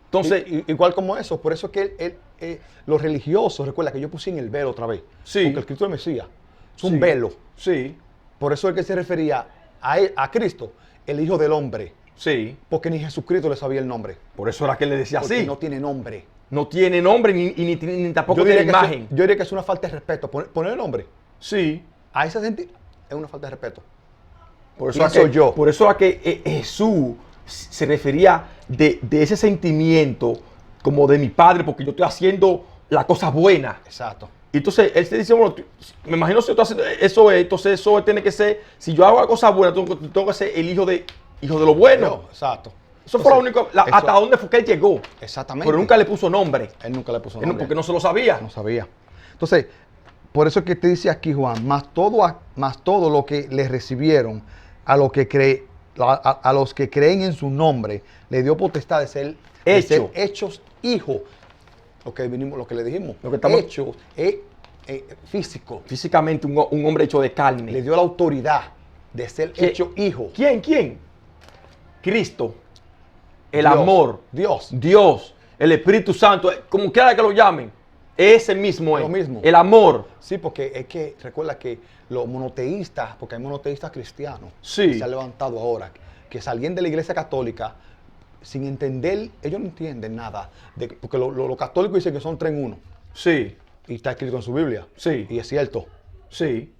Entonces, igual como eso. Por eso es que los religiosos, recuerda que yo puse en el velo otra vez. Sí. Porque el Cristo del Mesías es un sí, velo. Sí. Por eso es que se refería a Cristo, el Hijo del Hombre. Sí. Porque ni Jesucristo le sabía el nombre. Por eso era que él le decía Porque así. no tiene nombre. No tiene nombre ni tampoco Yo tiene diría imagen. yo diría que es una falta de respeto. Poner el nombre Sí. a esa gente es una falta de respeto. Por eso, Pienso yo. Por eso era que Jesús se refería de ese sentimiento como de mi padre, porque yo estoy haciendo la cosa buena. Exacto. Y entonces él se dice, bueno, me imagino si yo estoy haciendo eso, entonces eso tiene que ser, si yo hago la cosa buena, tengo que ser el hijo de lo bueno. Exacto. Eso fue lo único, hasta dónde fue que él llegó. Exactamente. Pero nunca le puso nombre. Él nunca le puso nombre. Porque no se lo sabía. No sabía. Entonces, por eso es que te dice aquí Juan, más todo lo que le recibieron a los que creen en su nombre, le dio potestad de ser hechos hijos. Lo que le dijimos. Lo que estamos, hechos físico. Físicamente un hombre hecho de carne. Le dio la autoridad de ser hecho hijo. ¿Quién? Cristo. El Dios, amor. Dios. El Espíritu Santo. Como quiera que lo llamen. Ese mismo es. Lo mismo. El amor. Sí, porque es que recuerda que los monoteístas, porque hay monoteístas cristianos sí. que se han levantado ahora, que salían de la iglesia católica sin entender, ellos no entienden nada, porque los católicos dicen que son 3 en 1. Sí. Y está escrito en su Biblia. Sí. Y es cierto. Sí.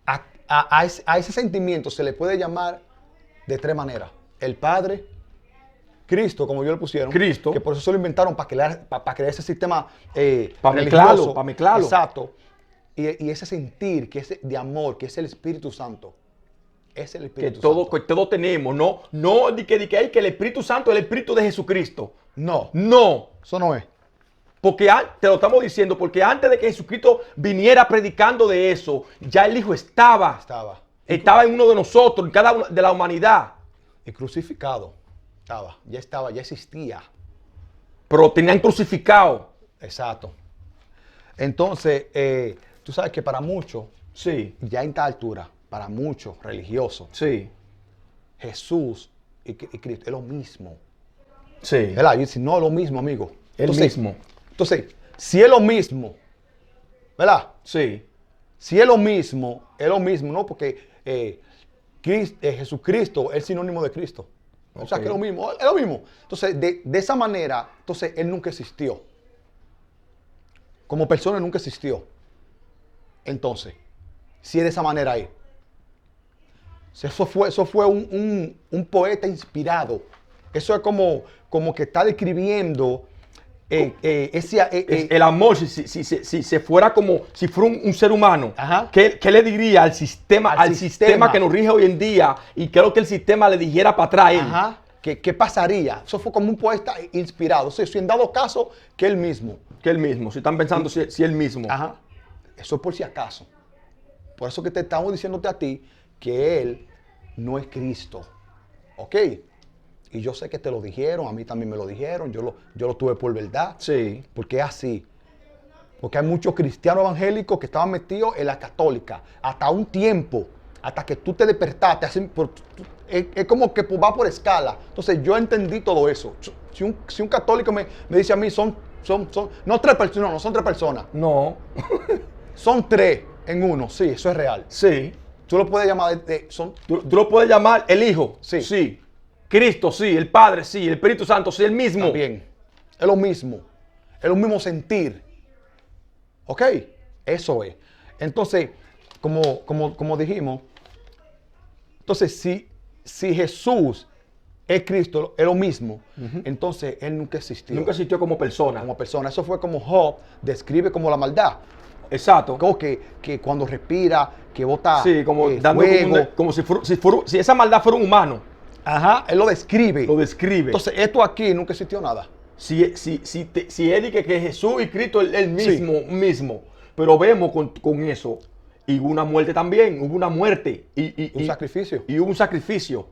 A ese sentimiento se le puede llamar de 3 maneras. El Padre, Cristo, como ellos le pusieron. Cristo. Que por eso se lo inventaron para crear ese sistema para mezclarlo. Exacto. Y ese sentir que es de amor, que es el Espíritu Santo. Es el Espíritu Santo. Que todo tenemos. No de que el Espíritu Santo es el Espíritu de Jesucristo. No. Eso no es. Porque te lo estamos diciendo, porque antes de que Jesucristo viniera predicando de eso, ya el Hijo estaba en uno de nosotros, en cada una de la humanidad. Y crucificado. Ya existía. pero tenían crucificado. Exacto. Entonces, tú sabes que para muchos, Sí, ya en esta altura, para muchos religiosos, sí, Jesús y Cristo es lo mismo. sí. ¿Verdad? Y si no es lo mismo, amigo. El mismo. Entonces, si es lo mismo, ¿verdad? Sí, Si es lo mismo, ¿no? Porque Jesucristo es sinónimo de Cristo. O sea Ok. que es lo mismo, es lo mismo. Entonces, de esa manera, entonces Él nunca existió. Como persona nunca existió. Entonces, si es de esa manera ahí. Eso fue un poeta inspirado. Eso es como que está describiendo el amor, si se fuera como si fuera un ser humano, Ajá. ¿qué le diría al sistema, Al sistema que nos rige hoy en día? Y creo que el sistema le dijera para atrás a él. Ajá. ¿Qué pasaría? Eso fue como un poeta inspirado. O sea, si en dado caso, que él mismo. Que él mismo, si están pensando si él mismo. Ajá. Eso es por si acaso. Por eso que te estamos diciéndote a ti que Él no es Cristo. ¿Ok? Y yo sé que te lo dijeron, a mí también me lo dijeron, yo lo tuve por verdad. Sí. Porque es así. Porque hay muchos cristianos evangélicos que estaban metidos en la católica. Hasta un tiempo, hasta que tú te despertaste. Es como que va por escala. Entonces yo entendí todo eso. Si un católico me dice a mí, no tres personas, no son tres personas. No. Son tres en uno, sí, eso es real. Sí. Tú lo puedes llamar Tú lo puedes llamar el Hijo. Sí. Sí. Cristo, sí. El Padre, sí. El Espíritu Santo, sí. El mismo. también. Es lo mismo. Es lo mismo sentir. ¿Ok? Eso es. Entonces, como dijimos, entonces si Jesús es Cristo, es lo mismo, entonces Él nunca existió. Nunca existió como persona. Como persona. Eso fue como Job describe como la maldad. Exacto. Como que cuando respira, que bota Sí, como dando fuego. como si esa maldad fuera un humano. Ajá, Él lo describe. Lo describe. Entonces, esto aquí nunca existió nada. Si él dice que Jesús y Cristo es el mismo, pero vemos con eso, y hubo una muerte también, hubo una muerte. Un sacrificio. Y hubo un sacrificio.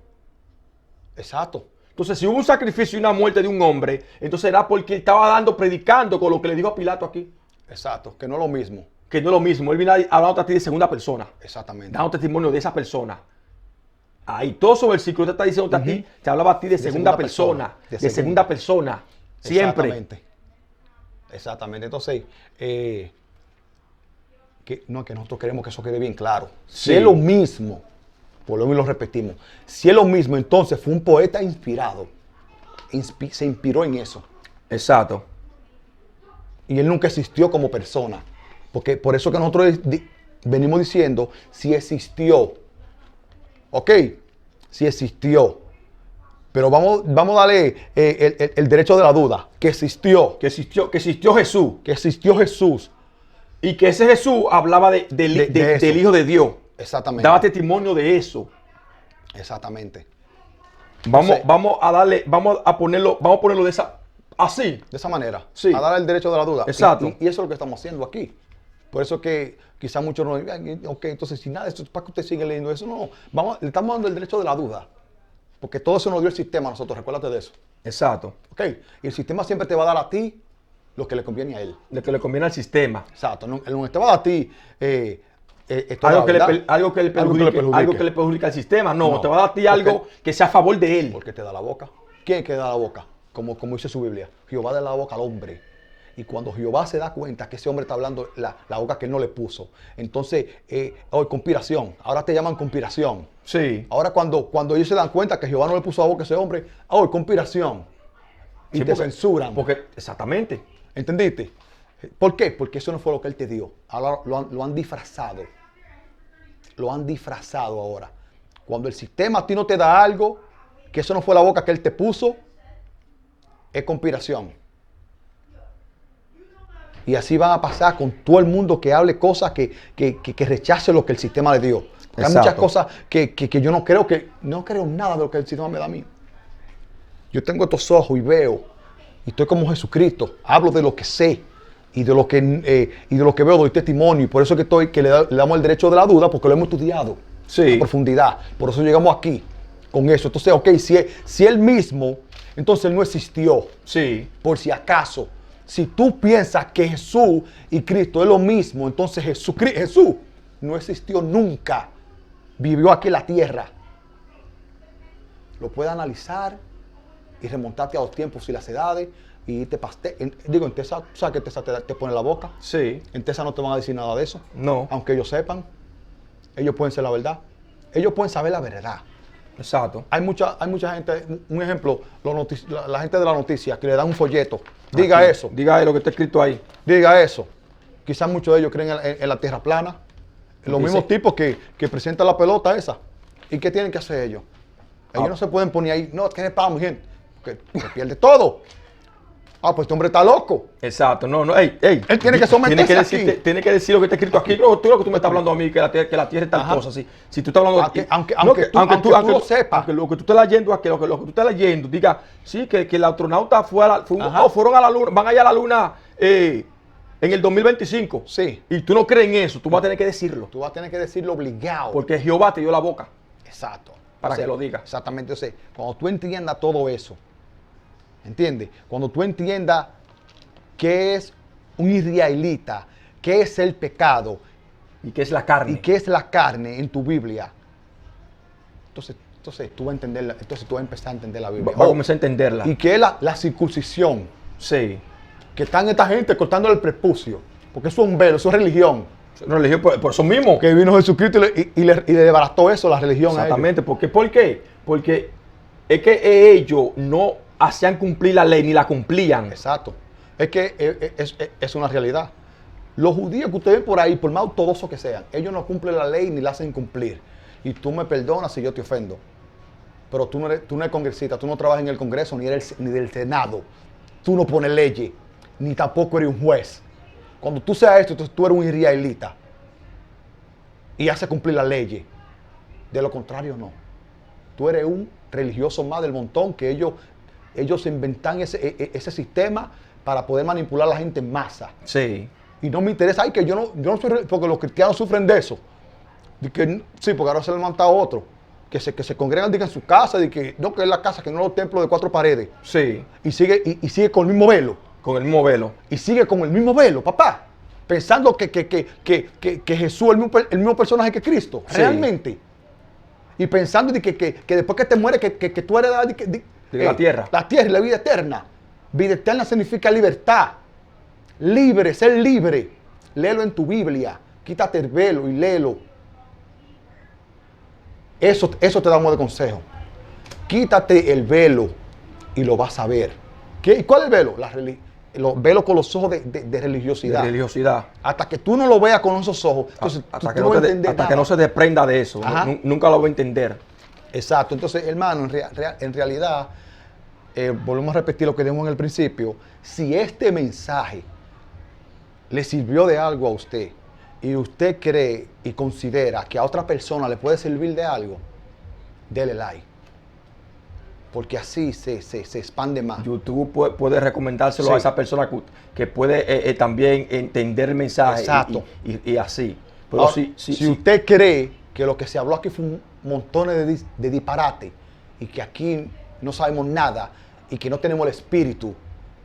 Exacto. Entonces, si hubo un sacrificio y una muerte de un hombre, entonces era porque él estaba predicando con lo que le dijo a Pilato aquí, Exacto. Que no es lo mismo. que no es lo mismo. Él viene hablando a ti de segunda persona, Exactamente. dando testimonio de esa persona. Ahí todo su versículo te está diciendo a ti, te hablaba a ti de segunda persona, de segunda persona, siempre. Exactamente. Exactamente. Entonces, que nosotros queremos que eso quede bien claro. Si Sí. es lo mismo, por lo menos lo repetimos, si es lo mismo, entonces fue un poeta inspirado. Se inspiró en eso. Exacto. Y él nunca existió como persona. Porque por eso que nosotros venimos diciendo, si existió. ¿Ok? Si existió. Pero vamos a darle el derecho de la duda. Que existió. Que existió Jesús. Que existió Jesús. Y que ese Jesús hablaba De eso. del Hijo de Dios. Exactamente. Daba testimonio de eso. Exactamente. Vamos Entonces- vamos a ponerlo de esa, así. De esa manera. Sí. A dar el derecho de la duda. Exacto. Y eso es lo que estamos haciendo aquí. Por eso que quizás muchos no digan, ok, entonces si nada, esto es para que usted siga leyendo eso. No, le estamos dando el derecho de la duda. Porque todo eso nos dio el sistema a nosotros, recuérdate de eso. Exacto. Ok. Y el sistema siempre te va a dar a ti lo que le conviene a él. De que le conviene al sistema. Exacto. No, él no te va a dar a ti esto es Algo la que, verdad. algo que le perjudique, algo que le perjudique al sistema. No, No, te va a dar a ti porque- algo que sea a favor de él. Porque te da la boca. ¿Quién es que da la boca? Como dice su Biblia. Jehová da la boca al hombre. Y cuando Jehová se da cuenta que ese hombre está hablando la boca que él no le puso. Entonces, conspiración. Ahora te llaman conspiración. Sí. Ahora cuando ellos se dan cuenta que Jehová no le puso la boca a ese hombre, conspiración. Y Sí, te censuran. Exactamente. ¿Entendiste? ¿Por qué? Porque eso no fue lo que él te dio. Ahora lo han disfrazado. Lo han disfrazado ahora. Cuando el sistema a ti no te da algo, que eso no fue la boca que él te puso, es conspiración. Y así va a pasar con todo el mundo que hable cosas que rechace lo que el sistema le dio. Porque hay muchas Exacto. cosas que yo no creo nada de lo que el sistema me da a mí. Yo tengo estos ojos y veo, y estoy como Jesucristo, hablo de lo que sé y de lo que veo, doy testimonio, y por eso que le damos el derecho de la duda, porque lo hemos estudiado Sí. a profundidad. Por eso llegamos aquí con eso. Entonces, ok, si él mismo entonces Él no existió. Sí. Por si acaso, si tú piensas que Jesús y Cristo es lo mismo, entonces Jesús no existió nunca. Vivió aquí en la tierra. Lo puedes analizar y remontarte a los tiempos y las edades y te en Tesa, ¿sabes que Tesa te pone la boca? Sí. En Tesa no te van a decir nada de eso. No. Aunque ellos sepan, ellos pueden ser la verdad. Ellos pueden saber la verdad. Exacto. Hay mucha gente, un ejemplo, la gente de la noticia que le dan un folleto. Diga Aquí. eso. Diga lo que está escrito ahí. Diga eso. Quizás muchos de ellos creen en la tierra plana. Los Dice- mismos tipos que presentan la pelota esa. ¿Y qué tienen que hacer ellos? Ellos no se pueden poner ahí. No, que para mi gente. Que se pierde todo. Ah, pues este hombre está loco. Exacto. No, no. Ey. Él tiene que someterse aquí. Tiene que decir lo que está escrito aquí. Tú lo que tú me estás hablando a mí, que la tierra es tal Ajá. cosa. Si tú estás hablando Aunque tú lo sepas. Aunque lo que tú estás leyendo aquí, lo que tú estás leyendo, diga, sí, que el astronauta Ajá. fueron a la luna, van allá a la luna en el 2025. Sí. Y tú no crees en eso, tú vas a tener que decirlo. Tú vas a tener que decirlo obligado. Porque Jehová te dio la boca. Exacto. Para que lo diga. Exactamente. O sea, cuando tú entiendas todo eso, ¿entiendes? Cuando tú entiendas qué es un israelita, qué es el pecado Y que es la carne. y qué es la carne en tu Biblia, entonces tú vas a entenderla, entonces tú vas a empezar a entender la Biblia. Va a comenzar a entenderla. Y qué es la circuncisión, Sí. que están esta gente cortando el prepucio, porque eso es un velo, eso es religión. Religión por eso mismo. Que vino Jesucristo y le desbarató eso, la religión. Exactamente. ¿Por qué? Porque es que ellos no hacían cumplir la ley ni la cumplían. Exacto. Es que es una realidad. Los judíos que ustedes ven por ahí, por más ortodoxos que sean, ellos no cumplen la ley ni la hacen cumplir. Y tú me perdonas si yo te ofendo. Pero tú no eres congresista, tú no trabajas en el Congreso ni del Senado. Tú no pones leyes, ni tampoco eres un juez. Cuando tú seas esto, entonces tú eres un israelita. Y haces cumplir las leyes. De lo contrario, no. Tú eres un religioso más del montón que ellos inventan ese sistema para poder manipular a la gente en masa. Sí. Y no me interesa, ay, que yo no soy, porque los cristianos sufren de eso. De que, sí, porque ahora se le levanta otro, que se congregan en su casa, de que no, que es la casa, que no es los templos de 4 paredes. Sí. Y sigue con el mismo velo. Con el mismo velo. Y sigue con el mismo velo, papá. Pensando que Jesús es el mismo personaje que Cristo, Sí. realmente. Y pensando de que después que te mueres, que tú eres De la tierra. La tierra y la vida eterna. Vida eterna significa libertad. Libre, ser libre. Léelo en tu Biblia. Quítate el velo y léelo. Eso te damos de consejo. Quítate el velo y lo vas a ver. ¿Cuál es el velo? Los velos con los ojos de religiosidad. De religiosidad. Hasta que tú no lo veas con esos ojos, entonces Hasta, tú que, no no vas a te- entender hasta nada. que no se desprenda de eso. Ajá. Nunca lo va a entender. Exacto. Entonces, hermano, en realidad, volvemos a repetir lo que dijimos en el principio. Si este mensaje le sirvió de algo a usted y usted cree y considera que a otra persona le puede servir de algo, dele like. Porque así se expande más. YouTube puede recomendárselo Sí. a esa persona que puede también entender el mensaje. Exacto. Y así. Pero Ahora, sí, si usted cree que lo que se habló aquí fue un montón de disparate y que aquí no sabemos nada y que no tenemos el espíritu,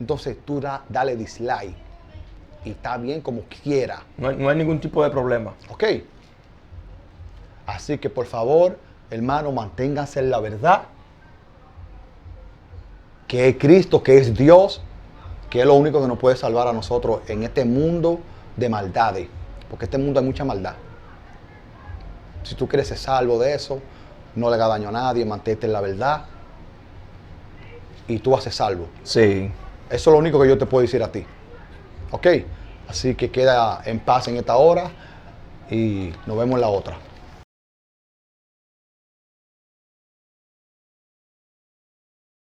entonces tú dale dislike y está bien como quiera. no hay ningún tipo de problema. ¿Ok? Así que por favor, hermano, manténganse en la verdad, que es Cristo, que es Dios, que es lo único que nos puede salvar a nosotros en este mundo de maldades, porque en este mundo hay mucha maldad. Si tú quieres ser salvo de eso, no le haga daño a nadie, mantente en la verdad y tú vas a ser salvo. Sí. Eso es lo único que yo te puedo decir a ti. ¿Ok? Así que queda en paz en esta hora y nos vemos en la otra.